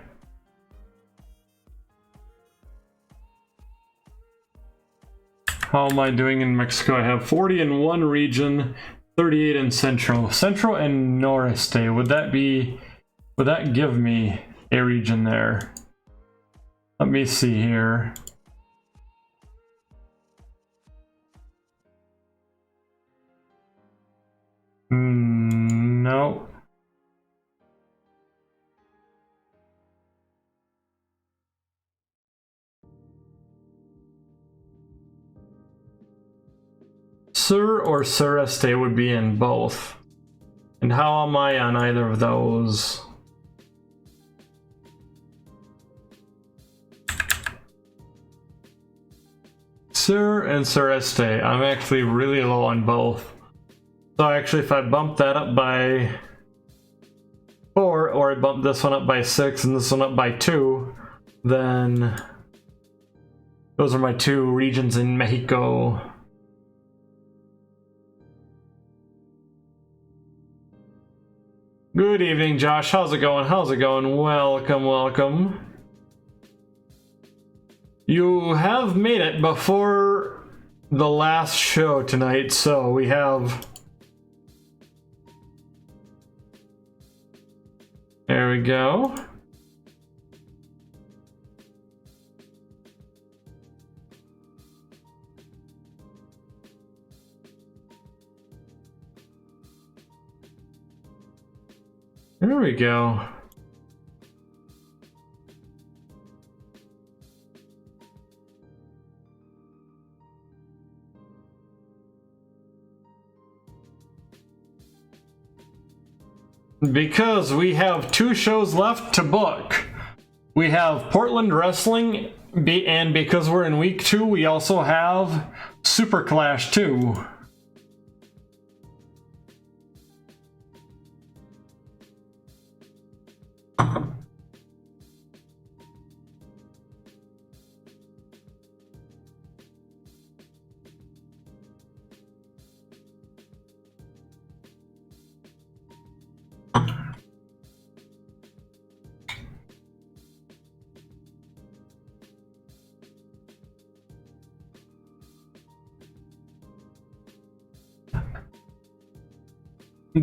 S1: How am I doing in Mexico? I have 40 in 1 region, 38 in Central. Central and Noreste, would that give me a region there? Let me see here. No. Sur or Sureste would be in both. And how am I on either of those? Sur and Sureste. I'm actually really low on both. So actually if I bump that up by 4, or I bump this one up by 6 and this one up by 2, then those are my 2 regions in Mexico. Good evening, Josh. How's it going? How's it going? Welcome, welcome. You have made it before the last show tonight, so we have... There we go. There we go. Because we have 2 shows left to book. We have Portland Wrestling, and because we're in week 2, we also have Super Clash 2.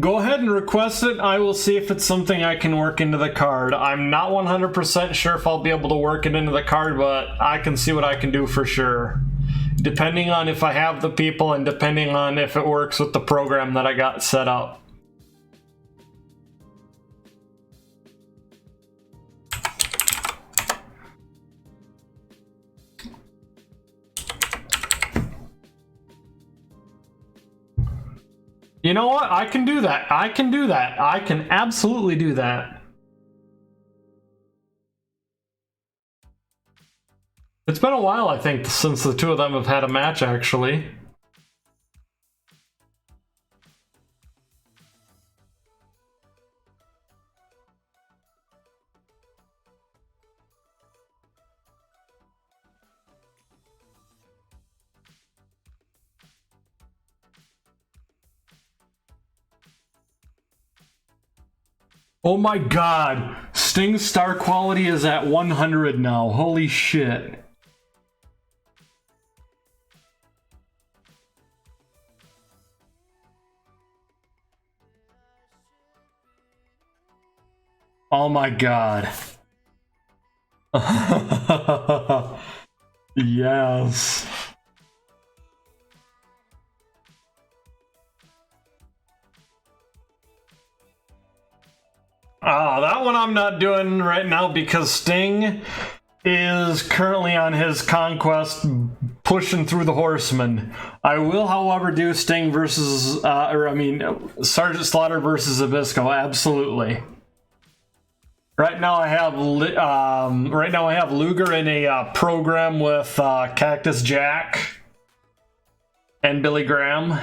S1: Go ahead and request it. I will see if it's something I can work into the card. I'm not 100% sure if I'll be able to work it into the card, but I can see what I can do for sure. Depending on if I have the people and depending on if it works with the program that I got set up. You know what? I can do that. I can do that. I can absolutely do that. It's been a while, I think, since the 2 of them have had a match, actually. Oh my god, Sting's star quality is at 100 now. Holy shit. Oh my god. Yes. That one I'm not doing right now because Sting is currently on his conquest pushing through the Horsemen. I will, however, do Sting versus, Sergeant Slaughter versus Abyssco, absolutely. Right now I have Luger in a program with Cactus Jack and Billy Graham.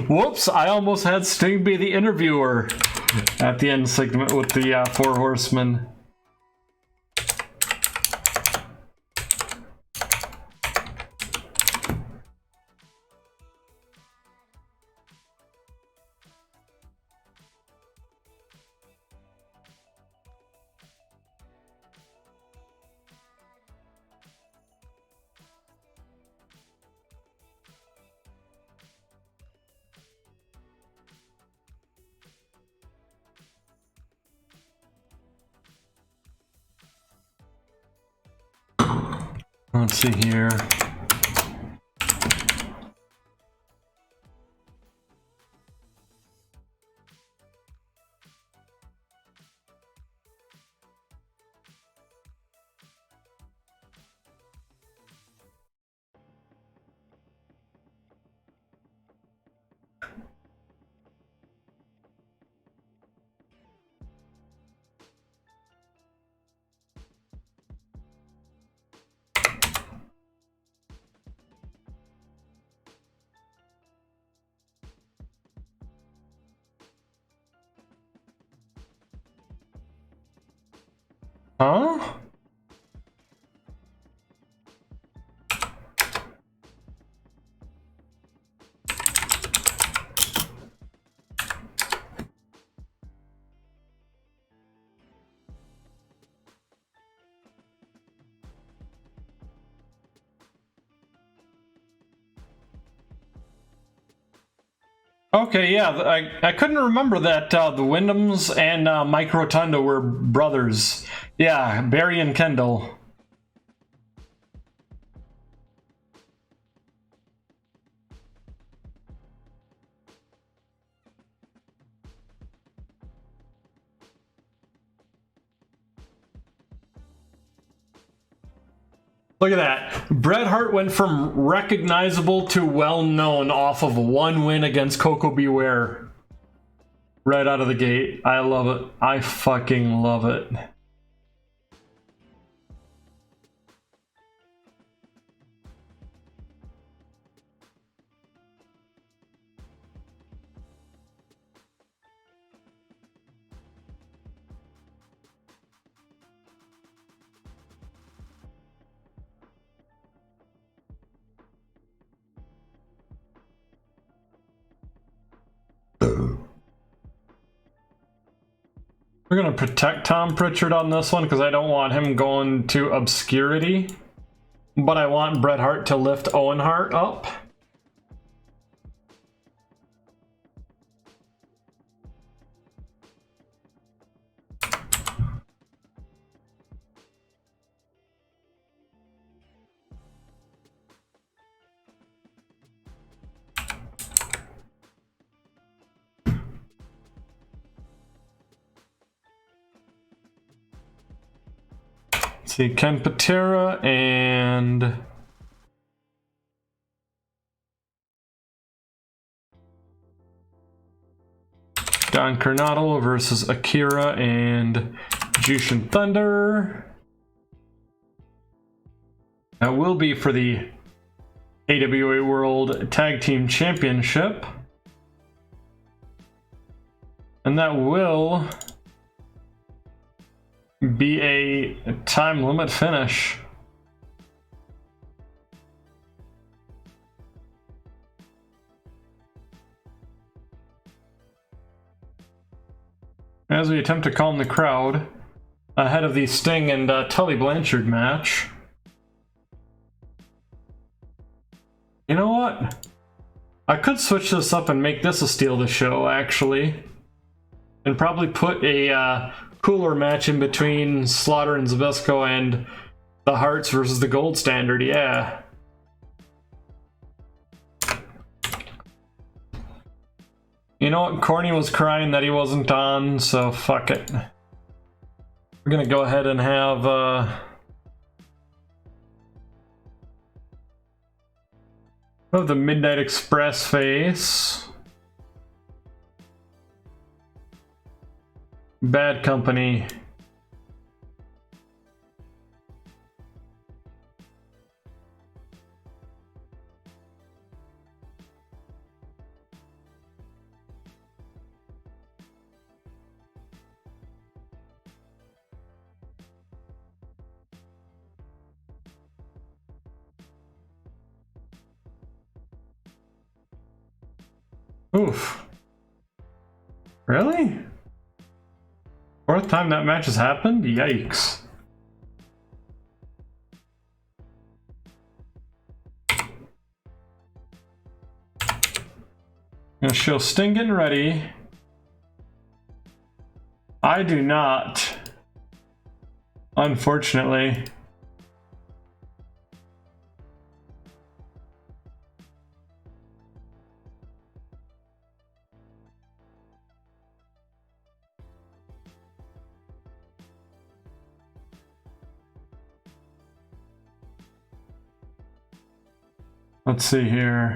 S1: Whoops, I almost had Sting be the interviewer at the end segment with the Four Horsemen. Let's see here. Huh? Okay, yeah, I couldn't remember that the Wyndhams and Mike Rotunda were brothers. Yeah, Barry and Kendall. Look at that. Bret Hart went from recognizable to well-known off of one win against Coco Beware. Right out of the gate. I love it. I fucking love it. We're gonna protect Tom Pritchard on this one because I don't want him going to obscurity. But I want Bret Hart to lift Owen Hart up. Let's see, Ken Patera and Don Coronado versus Akira and Jushin Thunder. That will be for the AWA World Tag Team Championship. And that will be a time limit finish. As we attempt to calm the crowd ahead of the Sting and Tully Blanchard match. You know what? I could switch this up and make this a steal the show, actually. And probably put a cooler match in between Slaughter and Zbyszko and the Hearts versus the Gold Standard, yeah. You know what? Corny was crying that he wasn't on, so fuck it. We're gonna go ahead and have the Midnight Express face. Bad Company. Oof. Really? Fourth time that match has happened? Yikes. Gonna show Sting getting ready. I do not. Unfortunately. Let's see here.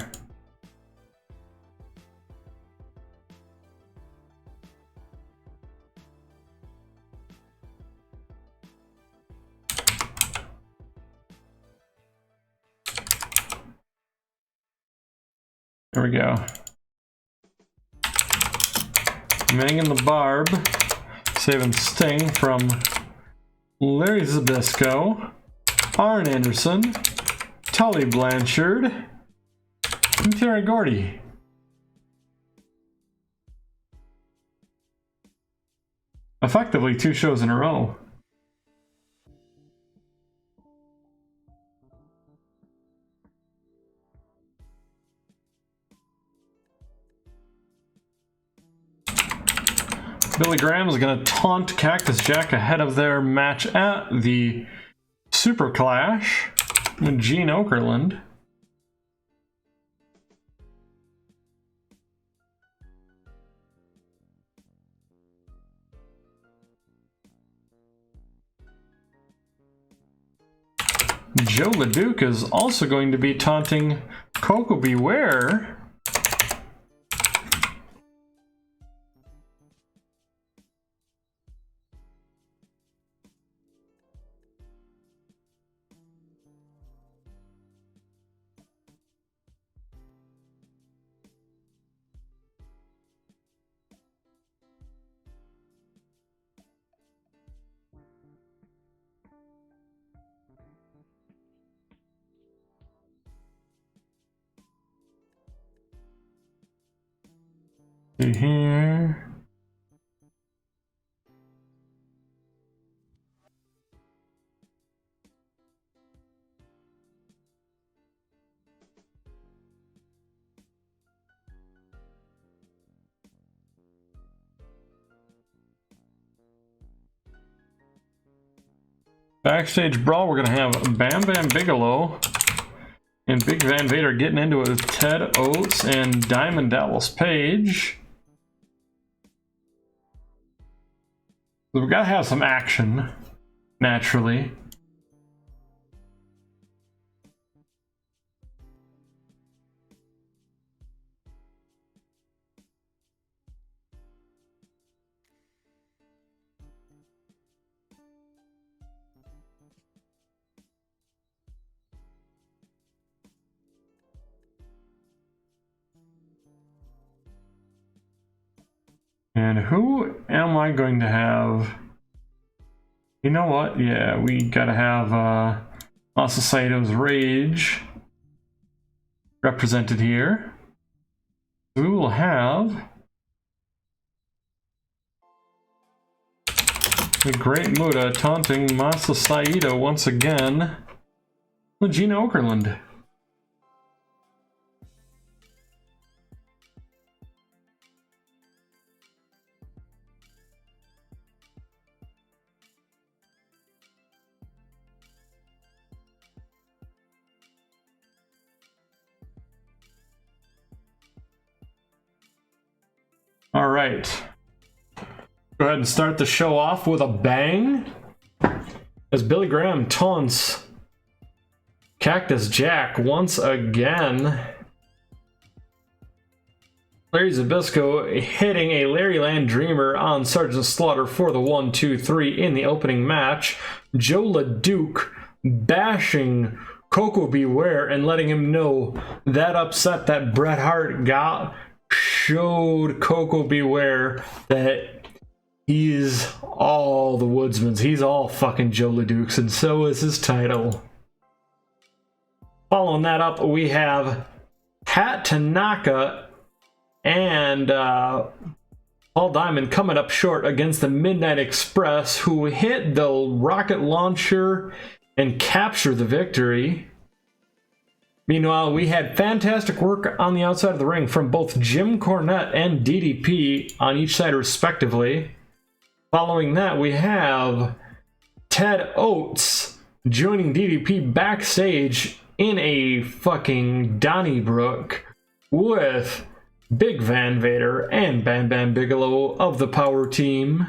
S1: There we go. Manning the Barb, saving Sting from Larry Zbyszko, Arn Anderson, Tully Blanchard, and Terry Gordy. Effectively 2 shows in a row. Billy Graham is going to taunt Cactus Jack ahead of their match at the Super Clash with Gene Okerlund. Joe LeDuc is also going to be taunting Coco Beware. See here. Backstage brawl, we're going to have Bam Bam Bigelow and Big Van Vader getting into it with Ted Oates and Diamond Dallas Page. We've got to have some action, naturally. And who am I going to have? You know what? Yeah, we gotta have Masa Saito's Rage represented here. We will have the Great Muta taunting Masa Saito once again with Gene Okerlund. All right, go ahead and start the show off with a bang as Billy Graham taunts Cactus Jack once again. Larry Zbyszko hitting a Larryland Dreamer on Sergeant Slaughter for the 1-2-3 in the opening match. Joe LeDuc bashing Coco Beware and letting him know that upset that Bret Hart got showed Coco Beware that he's all the Woodsman's. He's all fucking Joe LeDuc's, and so is his title. Following that up, we have Pat Tanaka And Paul Diamond coming up short against the Midnight Express, who hit the rocket launcher and captured the victory. Meanwhile, we had fantastic work on the outside of the ring from both Jim Cornette and DDP on each side respectively. Following that, we have Ted Oates joining DDP backstage in a fucking Donnybrook with Big Van Vader and Bam Bam Bigelow of the Power Team.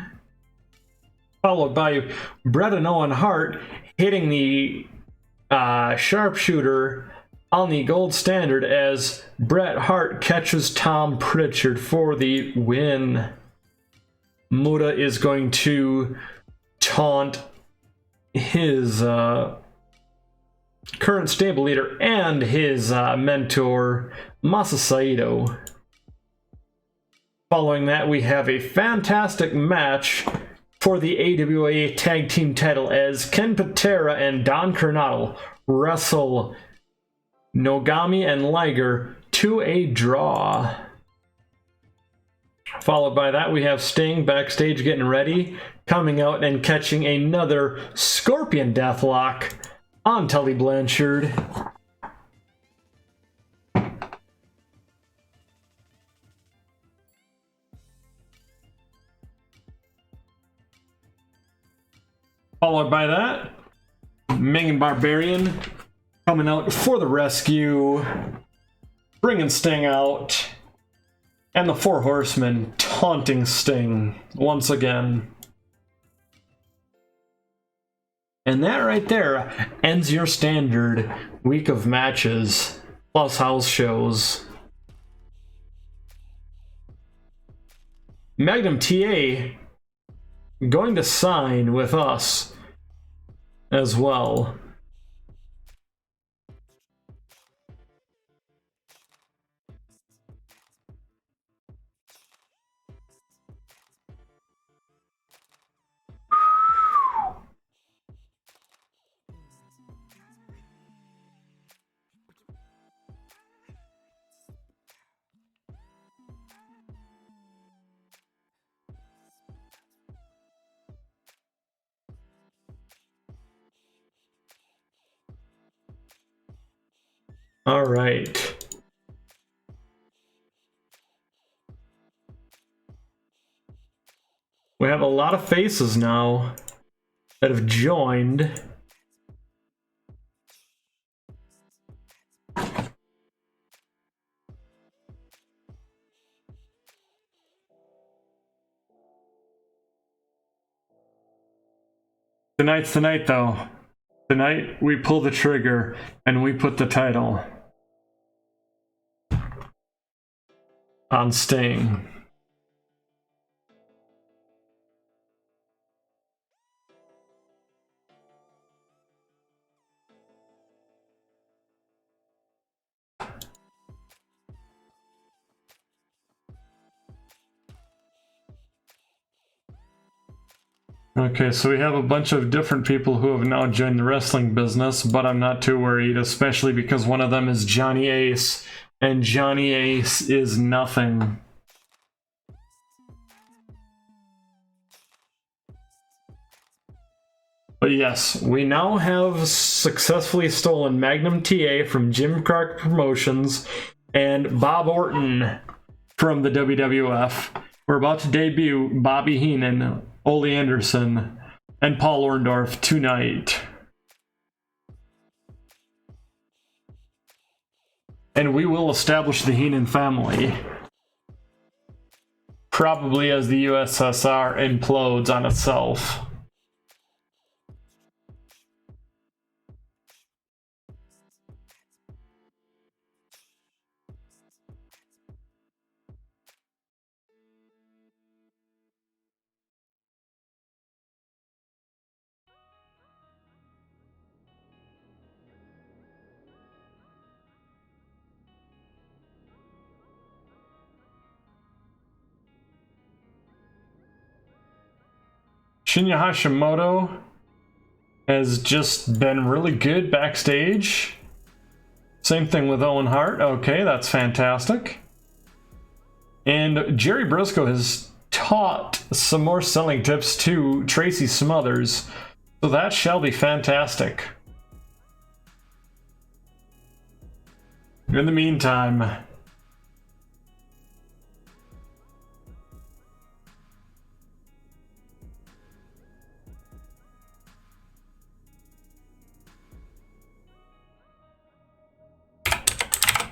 S1: Followed by Bret and Owen Hart hitting the sharpshooter on the gold standard as Bret Hart catches Tom Pritchard for the win. Muta is going to taunt his current stable leader and his mentor, Masa Saito. Following that, we have a fantastic match for the AWA Tag Team title as Ken Patera and Don Coronado wrestle Nogami and Liger to a draw. Followed by that, we have Sting backstage getting ready, coming out and catching another Scorpion Deathlock on Tully Blanchard. Followed by that, Megan Barbarian coming out for the rescue, bringing Sting out, and the Four Horsemen taunting Sting once again. And that right there ends your standard week of matches plus house shows. Magnum TA going to sign with us as well. All right. We have a lot of faces now that have joined. Tonight's the night, though. Tonight, we pull the trigger and we put the title on Sting. Okay, so we have a bunch of different people who have now joined the wrestling business, but I'm not too worried, especially because one of them is Johnny Ace, and Johnny Ace is nothing. But yes, we now have successfully stolen Magnum TA from Jim Clark Promotions and Bob Orton from the WWF. We're about to debut Bobby Heenan, Ole Anderson, and Paul Orndorff tonight. And we will establish the Heenan family. Probably as the USSR implodes on itself. Shinya Hashimoto has just been really good backstage. Same thing with Owen Hart. Okay, that's fantastic. And Jerry Briscoe has taught some more selling tips to Tracy Smothers, so that shall be fantastic. In the meantime,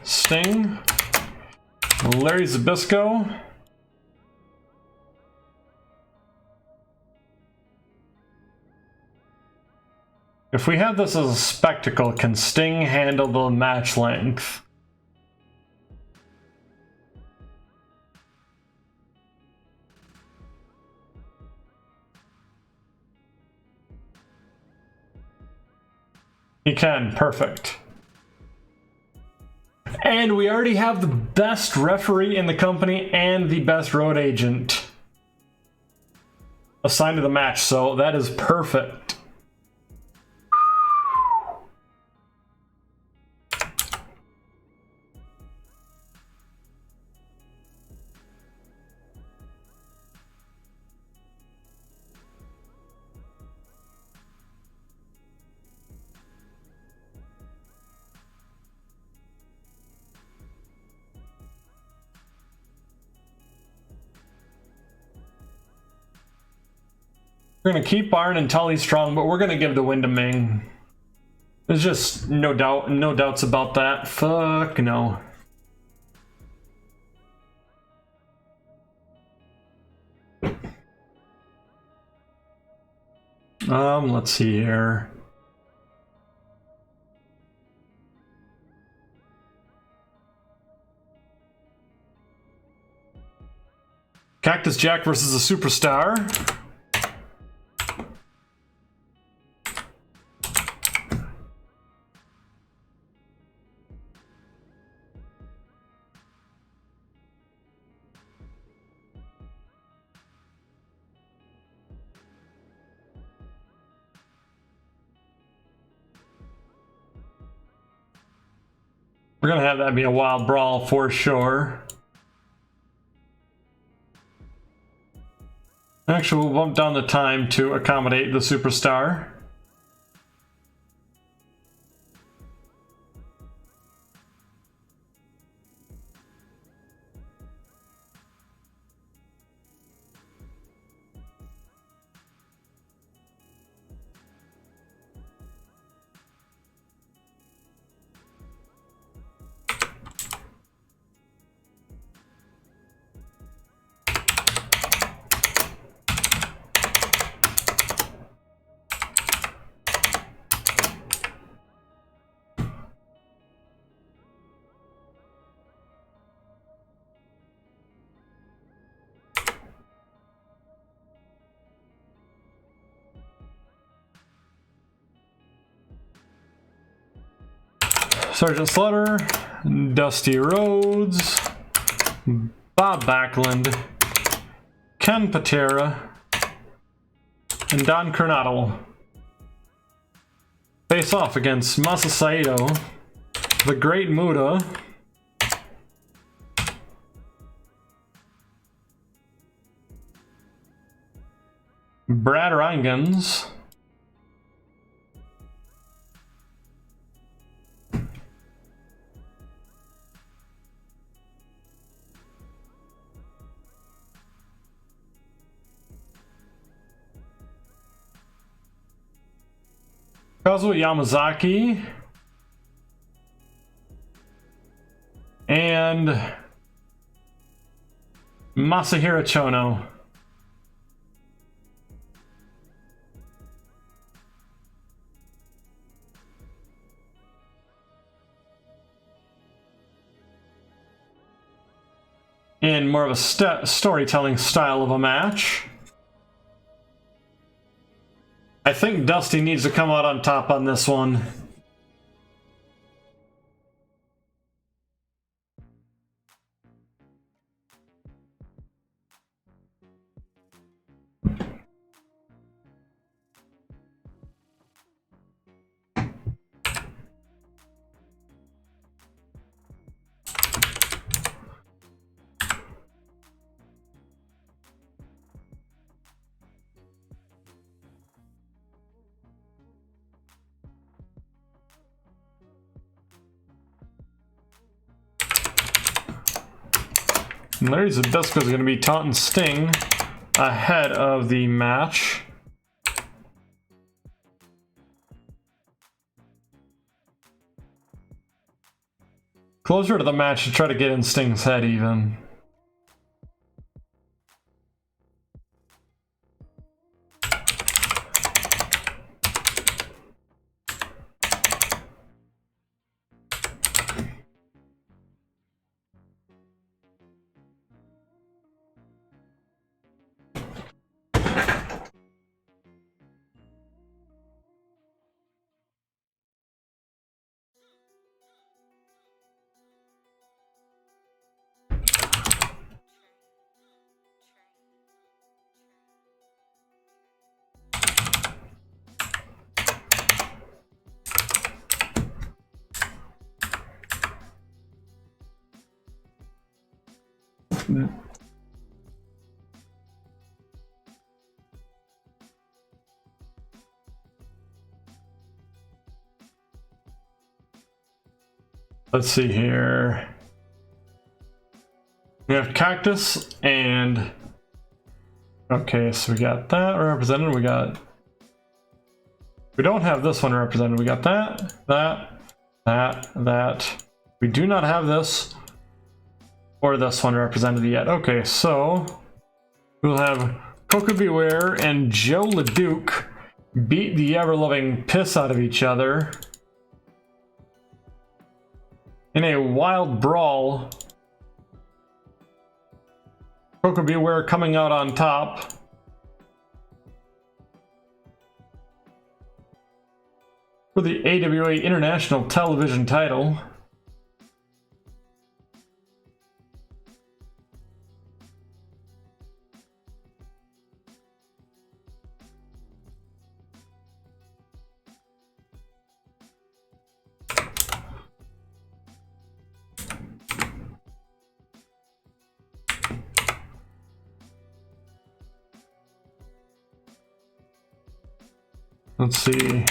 S1: Sting, Larry Zbyszko, if we have this as a spectacle, can Sting handle the match length? He can, perfect. And we already have the best referee in the company and the best road agent assigned to the match, so that is perfect. We're going to keep Byron and Tully strong, but we're going to give the win to Ming. There's just no doubts about that. Fuck no. Let's see here. Cactus Jack versus a Superstar. We're gonna have that be a wild brawl for sure. Actually, we'll bump down the time to accommodate the Superstar. Sergeant Slaughter, Dusty Rhodes, Bob Backlund, Ken Patera, and Don Coronado face off against Masa Saito, the Great Muda, Brad Reingens, Kazuo Yamazaki, and Masahiro Chono. In more of a storytelling style of a match. I think Dusty needs to come out on top on this one. And Larry Zbyszko is going to be taunting Sting ahead of the match. Closer to the match to try to get in Sting's head even. Let's see here. We have Cactus and... Okay, so we got that represented. We don't have this one represented. We got that. We do not have this or this one represented yet. Okay, so we'll have Coco Beware and Joe LeDuc beat the ever-loving piss out of each other in a wild brawl. Coco Beware coming out on top. For the AWA International Television title. Let's see.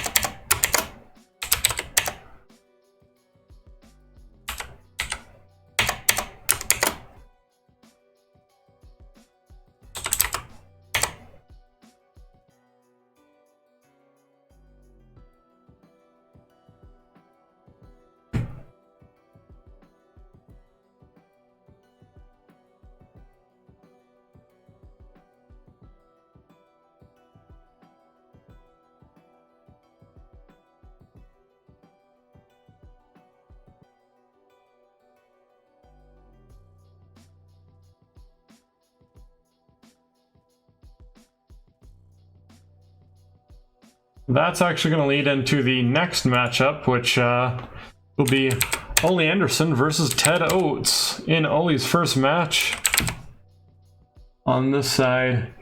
S1: That's actually going to lead into the next matchup, which will be Ole Anderson versus Ted Oates in Ole's first match on this side.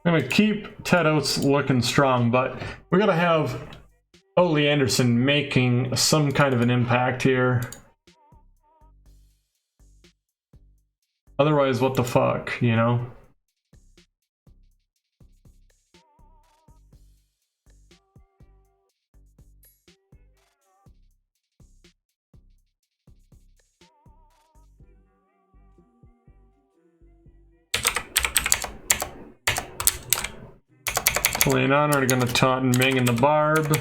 S1: I'm going to keep Ted Oates looking strong, but we're going to have Ole Anderson making some kind of an impact here. Otherwise, what the fuck, you know? Laying on are going to taunt and Ming in the barb.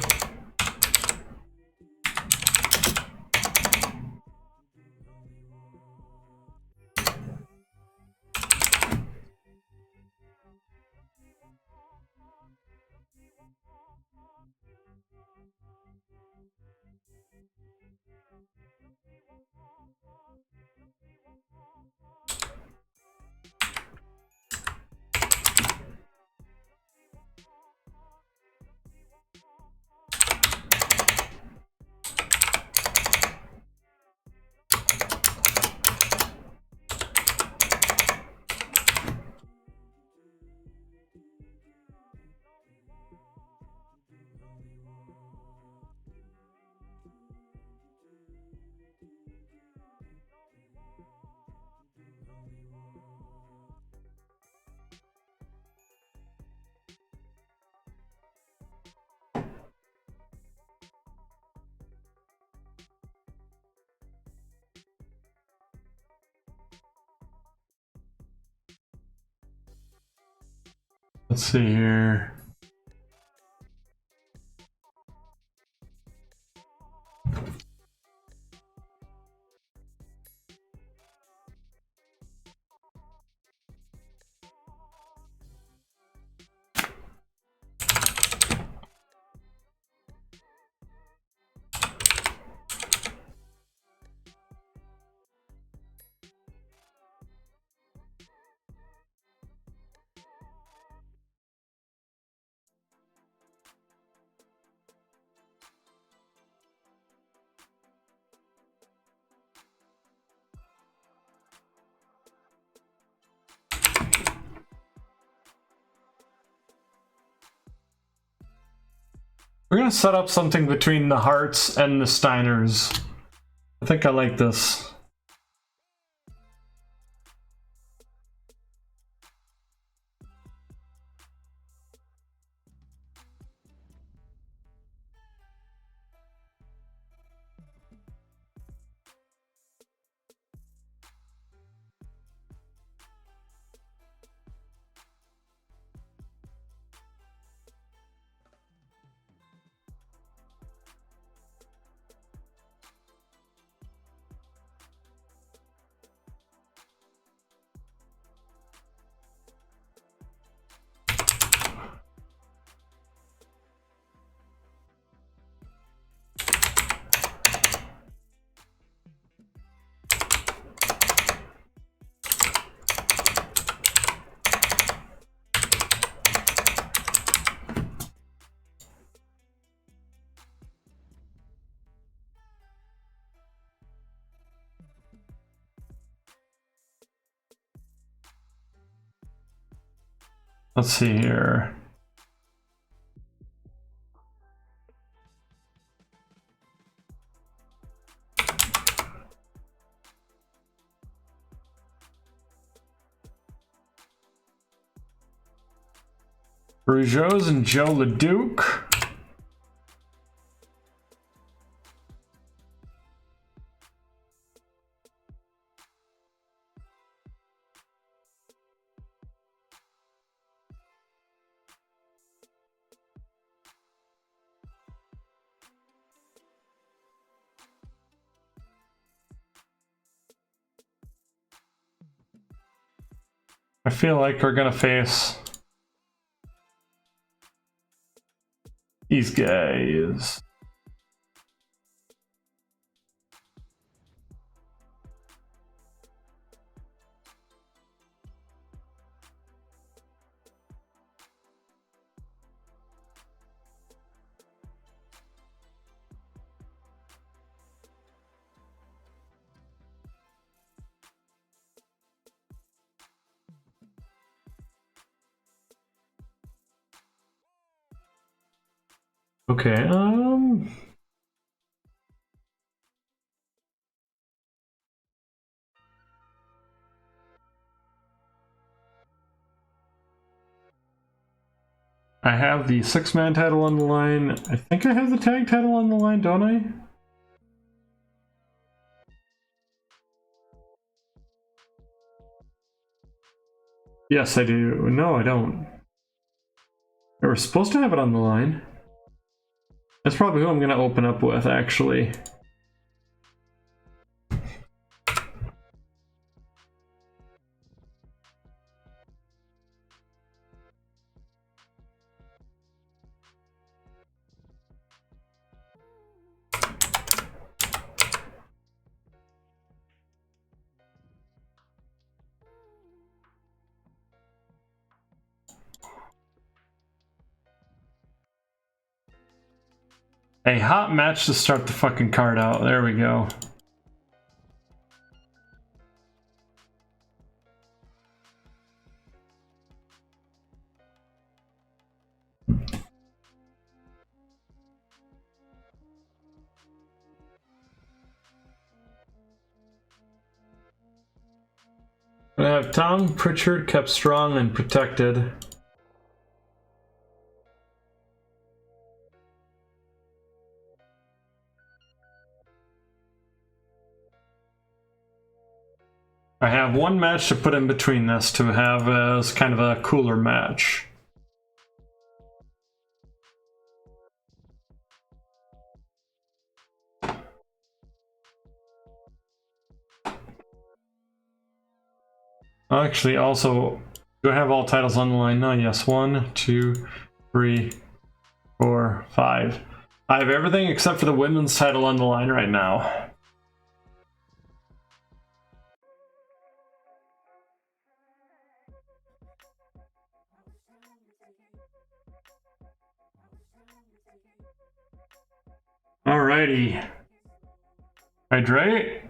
S1: Let's see here. We're gonna set up something between the Hearts and the Steiners. I think I like this. Let's see here. Rougeau's and Joe LeDuc. I feel like we're gonna face these guys. Okay, I have the 6-man title on the line. I think I have the tag title on the line, don't I? Yes, I do. No, I don't. We're supposed to have it on the line. That's probably who I'm gonna open up with, actually. A hot match to start the fucking card out. There we go. I have Tom Pritchard kept strong and protected. I have one match to put in between this to have as kind of a cooler match. Actually, also, do I have all titles on the line now? Yes. 1, 2, 3, 4, 5. I have everything except for the women's title on the line right now. Alrighty. Hydrate.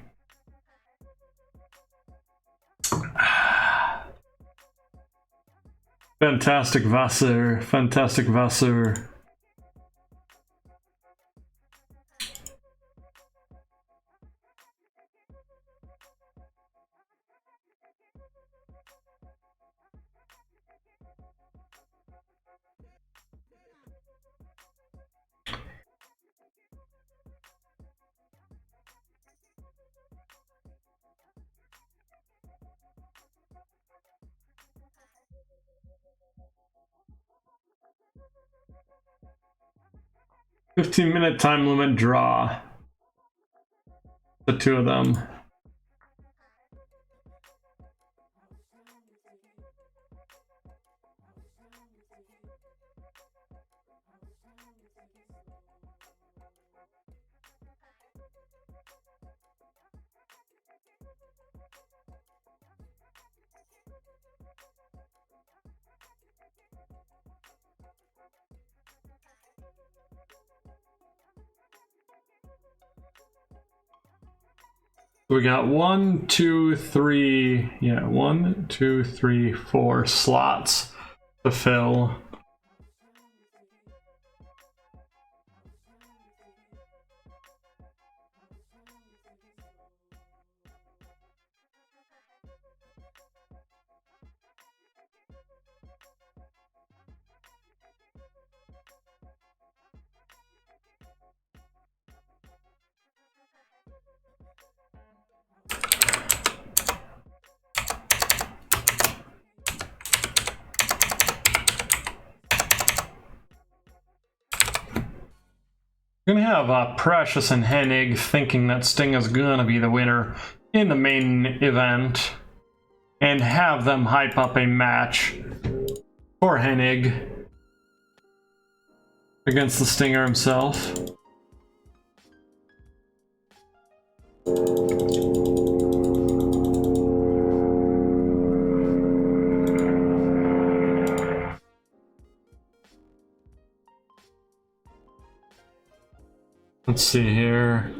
S1: Fantastic Wasser. Fantastic Wasser. $15-minute time limit draw. The two of them. We got 1, 2, 3, 1, 2, 3, 4 slots to fill. We're gonna have Precious and Hennig thinking that Sting is gonna be the winner in the main event, and have them hype up a match for Hennig against the Stinger himself. Let's see here.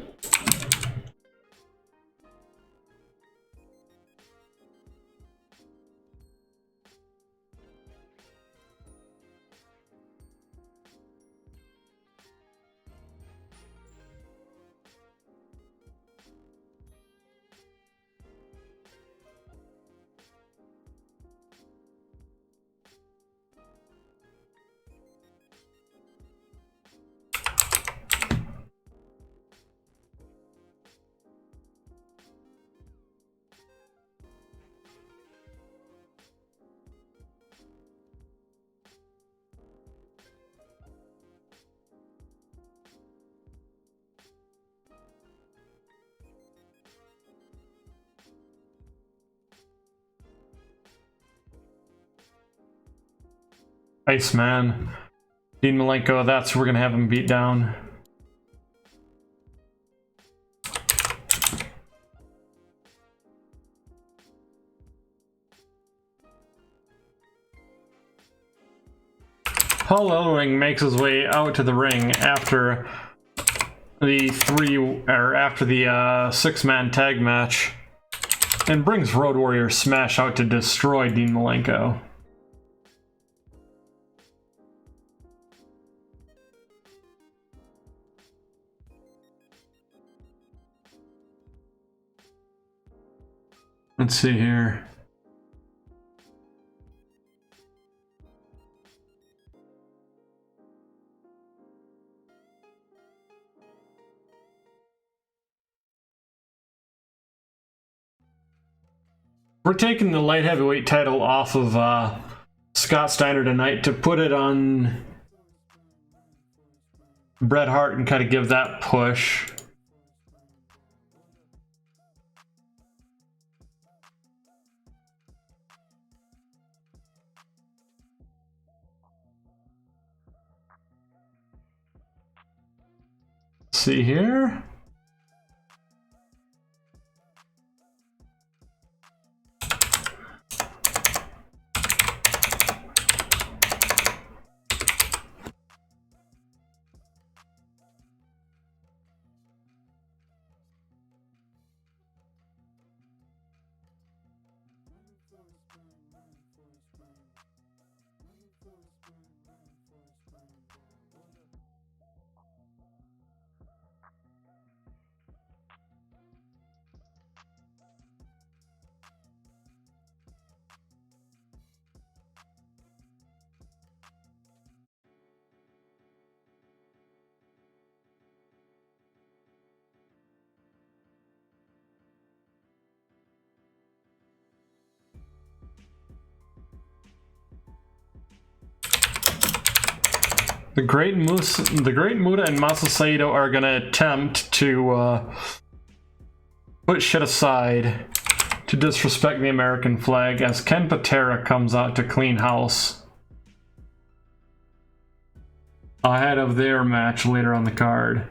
S1: Iceman. Dean Malenko, that's who we're gonna have him beat down. Paul Ellering makes his way out to the ring after the six-man tag match and brings Road Warrior Smash out to destroy Dean Malenko. Let's see here. We're taking the light heavyweight title off of Scott Steiner tonight to put it on Bret Hart and kind of give that push. see here. The Great Muda and Masasaido are gonna attempt to put shit aside to disrespect the American flag as Ken Patera comes out to clean house ahead of their match later on the card.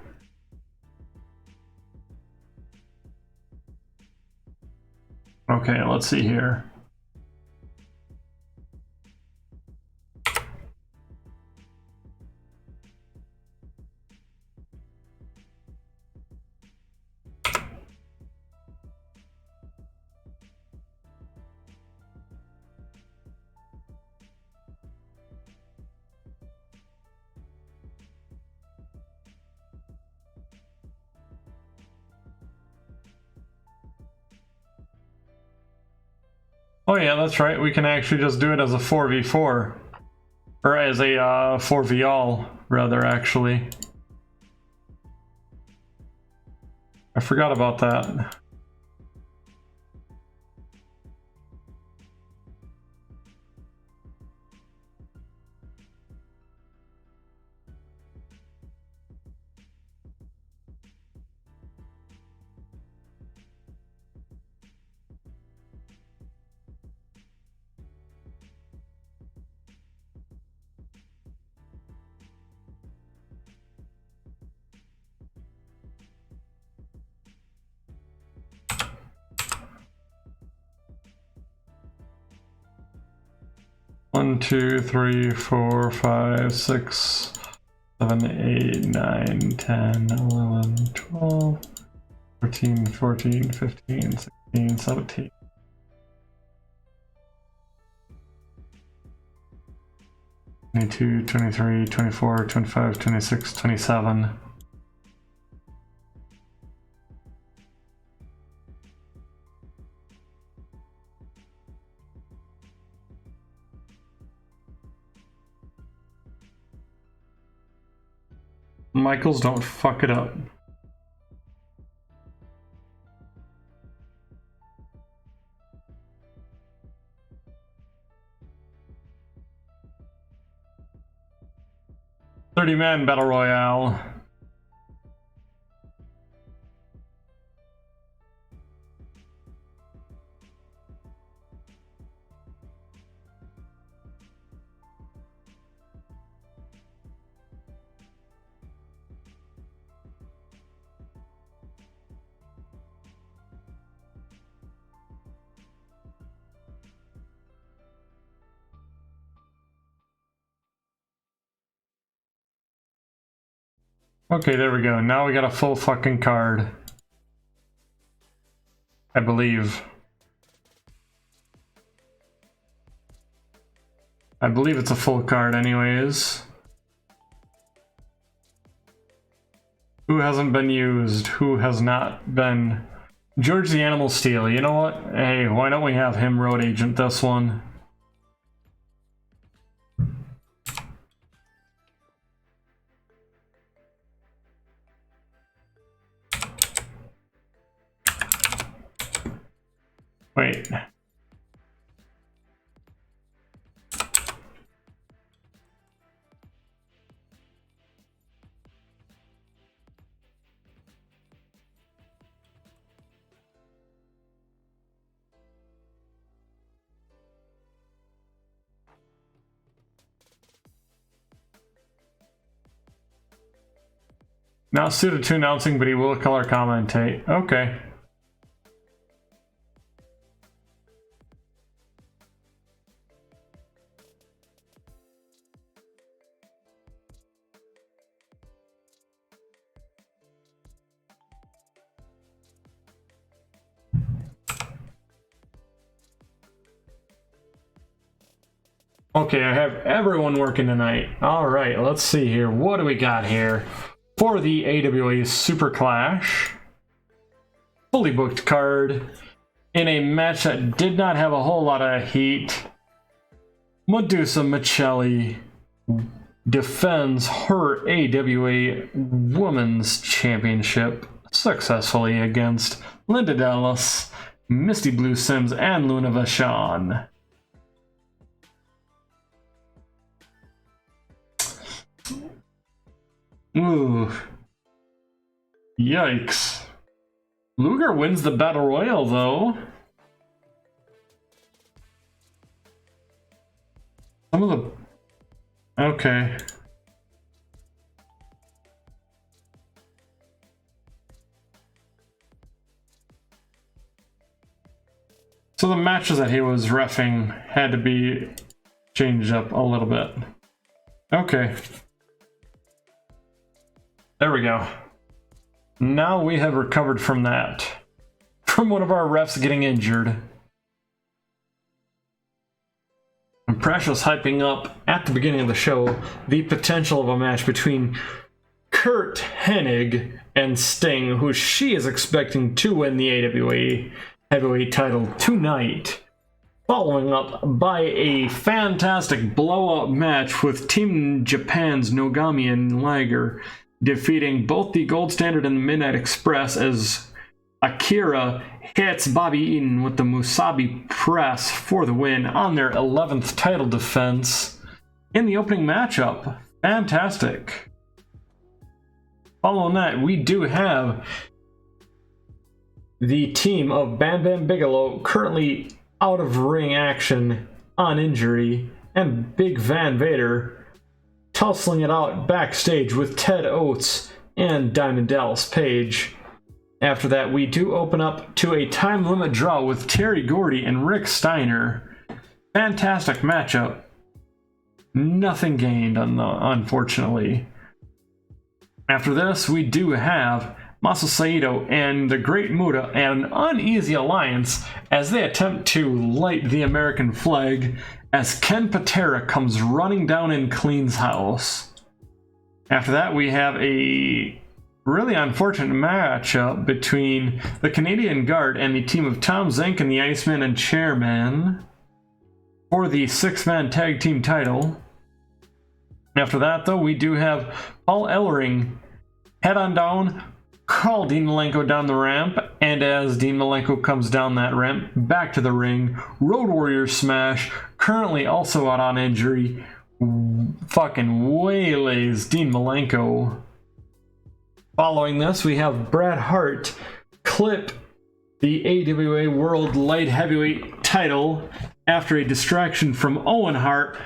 S1: Okay, let's see here. Oh yeah, that's right. We can actually just do it as a 4v4. Or as a 4v-all, rather, actually. I forgot about that. One, 2, 3, 4, 5, 6, 7, 8, 9, 10, 11, 12, 13, 14, 15, 16, 17. 22, 23, 24, 25, 26, 27. Michaels, don't fuck it up. "30-man battle royale." Okay, there we go. Now we got a full fucking card. I believe. I believe it's a full card anyways. Who hasn't been used? Who has not been? George the Animal Steel. You know what? Hey, why don't we have him road agent this one? Wait. Not suited to announcing, but he will color commentate. Okay. Okay, I have everyone working tonight. All right, let's see here. What do we got here for the AWA Super Clash? Fully booked card in a match that did not have a whole lot of heat. Medusa Michelli defends her AWA Women's Championship successfully against Linda Dallas, Misty Blue Sims, and Luna Vachon. Ooh. Yikes. Luger wins the Battle Royal, though. Some of the... Okay. So the matches that he was reffing had to be changed up a little bit. Okay. There we go. Now we have recovered from that. From one of our refs getting injured. And Precious hyping up at the beginning of the show the potential of a match between Kurt Hennig and Sting, who she is expecting to win the AWA Heavyweight title tonight. Following up by a fantastic blowout match with Team Japan's Nogami and Liger, defeating both the Gold Standard and the Midnight Express as Akira hits Bobby Eaton with the Musabi Press for the win on their 11th title defense in the opening matchup. Fantastic. Following that, we do have the team of Bam Bam Bigelow currently out of ring action on injury, and Big Van Vader tussling it out backstage with Ted Oates and Diamond Dallas Page. After that, we do open up to a time limit draw with Terry Gordy and Rick Steiner. Fantastic matchup. Nothing gained, unfortunately. After this, we do have Masa Saito and the Great Muta and an uneasy alliance as they attempt to light the American flag as Ken Patera comes running down in Clean's house. After that, we have a really unfortunate matchup between the Canadian Guard and the team of Tom Zink and the Iceman and Chairman for the 6-man tag team title. After that, though, we do have Paul Ellering head on down, call Dean Malenko down the ramp, and as Dean Malenko comes down that ramp, back to the ring, Road Warrior Smash, currently also out on injury, fucking waylays Dean Malenko. Following this, we have Bret Hart clip the AWA World Light Heavyweight title after a distraction from Owen Hart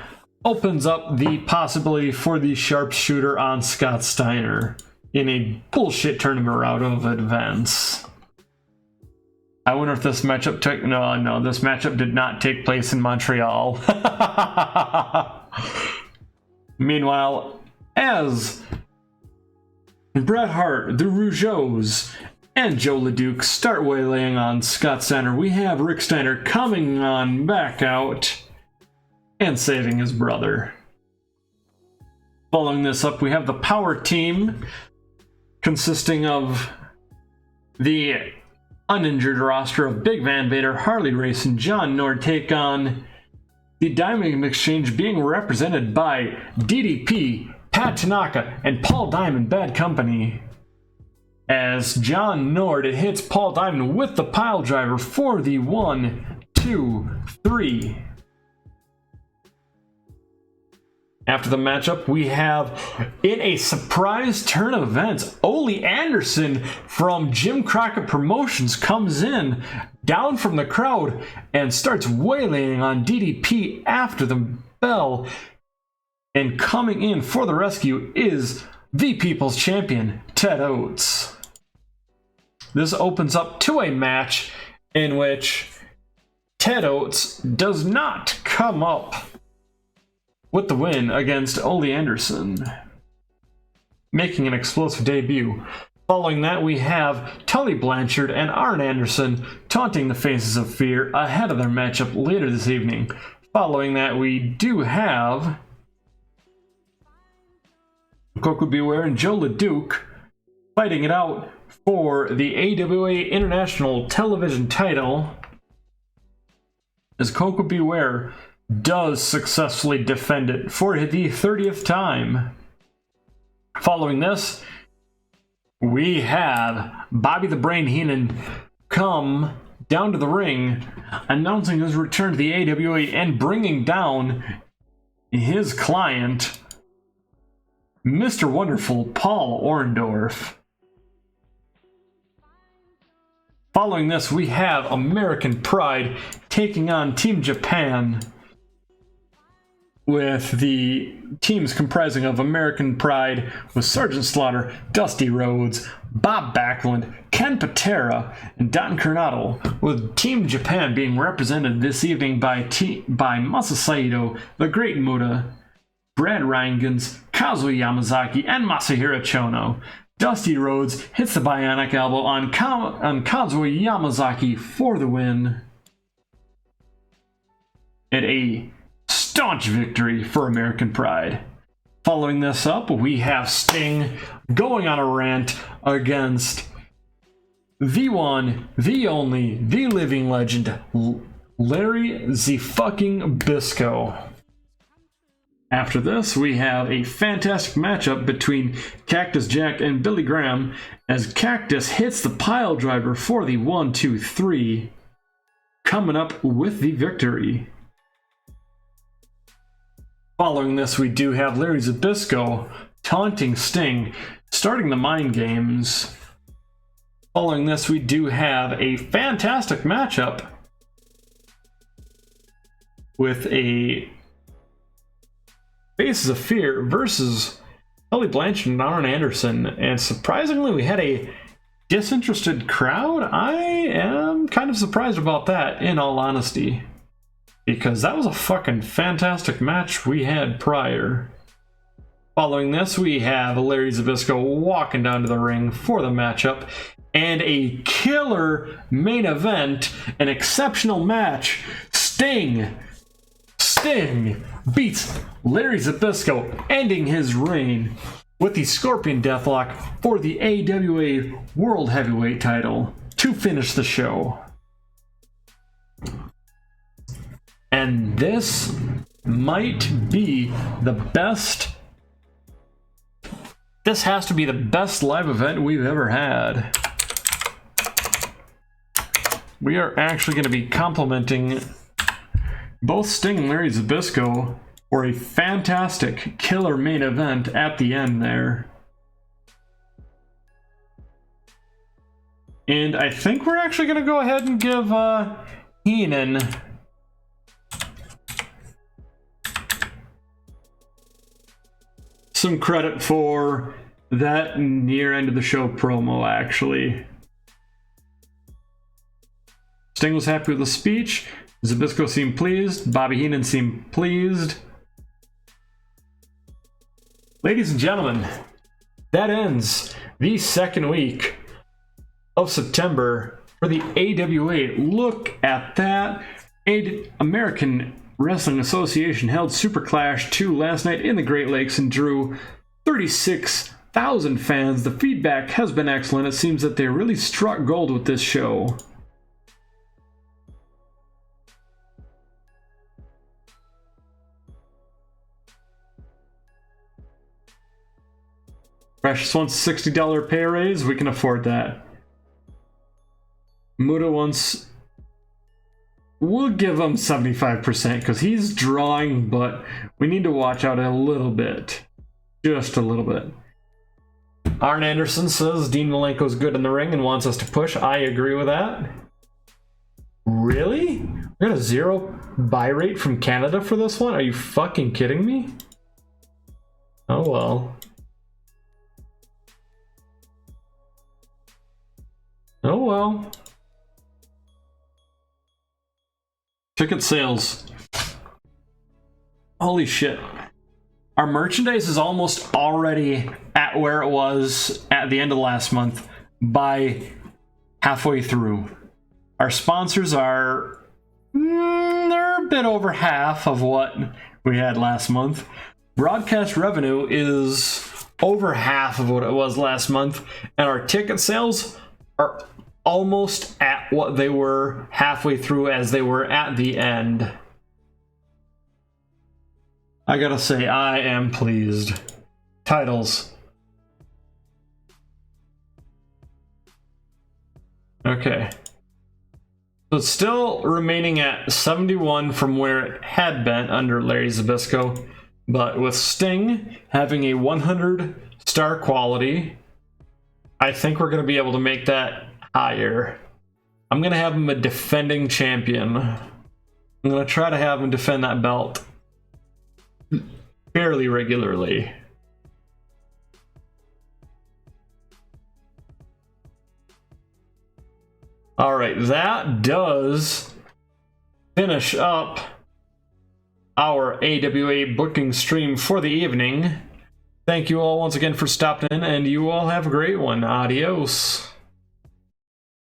S1: opens up the possibility for the sharpshooter on Scott Steiner in a bullshit tournament route of events. I wonder if this matchup took... No, this matchup did not take place in Montreal. Meanwhile, as Bret Hart, the Rougeaus, and Joe LeDuc start waylaying on Scott Steiner, we have Rick Steiner coming on back out and saving his brother. Following this up, we have the Power Team, consisting of the uninjured roster of Big Van Vader, Harley Race, and John Nord take on the Diamond Exchange, being represented by DDP, Pat Tanaka, and Paul Diamond Bad Company. As John Nord hits Paul Diamond with the pile driver for the 1, 2, 3. After the matchup, we have, in a surprise turn of events, Ole Anderson from Jim Crockett Promotions comes in, down from the crowd, and starts waylaying on DDP after the bell. And coming in for the rescue is the People's Champion, Ted Oates. This opens up to a match in which Ted Oates does not come up with the win against Ole Anderson, making an explosive debut. Following that, we have Tully Blanchard and Arn Anderson taunting the Faces of Fear ahead of their matchup later this evening. Following that, we do have Coco Beware and Joe LeDuc fighting it out for the AWA International Television title, as Coco Beware does successfully defend it for the 30th time. Following this, we have Bobby the Brain Heenan come down to the ring, announcing his return to the AWA and bringing down his client, Mr. Wonderful Paul Orndorff. Following this, we have American Pride taking on Team Japan, with the teams comprising of American Pride with Sergeant Slaughter, Dusty Rhodes, Bob Backlund, Ken Patera, and Don Coronado, with Team Japan being represented this evening by Masa Saito, The Great Muta, Brad Rheingans, Kazuya Yamazaki, and Masahiro Chono. Dusty Rhodes hits the bionic elbow on Kazuya Yamazaki for the win. And a staunch victory for American Pride. Following this up, we have Sting going on a rant against the one, the only, the living legend, Larry the fucking Bisco. After this, we have a fantastic matchup between Cactus Jack and Billy Graham, as Cactus hits the pile driver for the 1-2-3, coming up with the victory. Following this, we do have Larry Zbyszko taunting Sting, starting the mind games. Following this, we do have a fantastic matchup with a Faces of Fear versus Tully Blanchard and Arn Anderson, and surprisingly we had a disinterested crowd. I am kind of surprised about that, in all honesty, because that was a fucking fantastic match we had prior. Following this, we have Larry Zbyszko walking down to the ring for the matchup, and a killer main event, an exceptional match. Sting beats Larry Zbyszko, ending his reign with the Scorpion Deathlock for the AWA World Heavyweight title to finish the show. And this might be the best. This has to be the best live event we've ever had. We are actually going to be complimenting both Sting and Larry Zbyszko for a fantastic killer main event at the end there. And I think we're actually going to go ahead and give Heenan some credit for that near end of the show promo, actually. Sting was happy with the speech. Zbyszko seemed pleased. Bobby Heenan seemed pleased. Ladies and gentlemen, that ends the second week of September for the AWA. Look at that. American Wrestling Association held Super Clash 2 last night in the Great Lakes and drew 36,000 fans. The feedback has been excellent. It seems that they really struck gold with this show. Precious wants a $60 pay raise. We can afford that. Muda wants... We'll give him 75% because he's drawing, but we need to watch out a little bit. Just a little bit. Arn Anderson says Dean Malenko's good in the ring and wants us to push. I agree with that. Really? We got a 0 buy rate from Canada for this one? Are you fucking kidding me? Oh well. Oh well. Ticket sales. Holy shit. Our merchandise is almost already at where it was at the end of last month by halfway through. Our sponsors are... they're a bit over half of what we had last month. Broadcast revenue is over half of what it was last month. And our ticket sales are almost at what they were halfway through as they were at the end. I gotta say, I am pleased. Titles. Okay. So it's still remaining at 71 from where it had been under Larry Zbyszko, but with Sting having a 100 star quality, I think we're going to be able to make that higher. I'm going to have him a defending champion. I'm going to try to have him defend that belt fairly regularly. Alright, that does finish up our AWA booking stream for the evening. Thank you all once again for stopping in, and you all have a great one. Adios.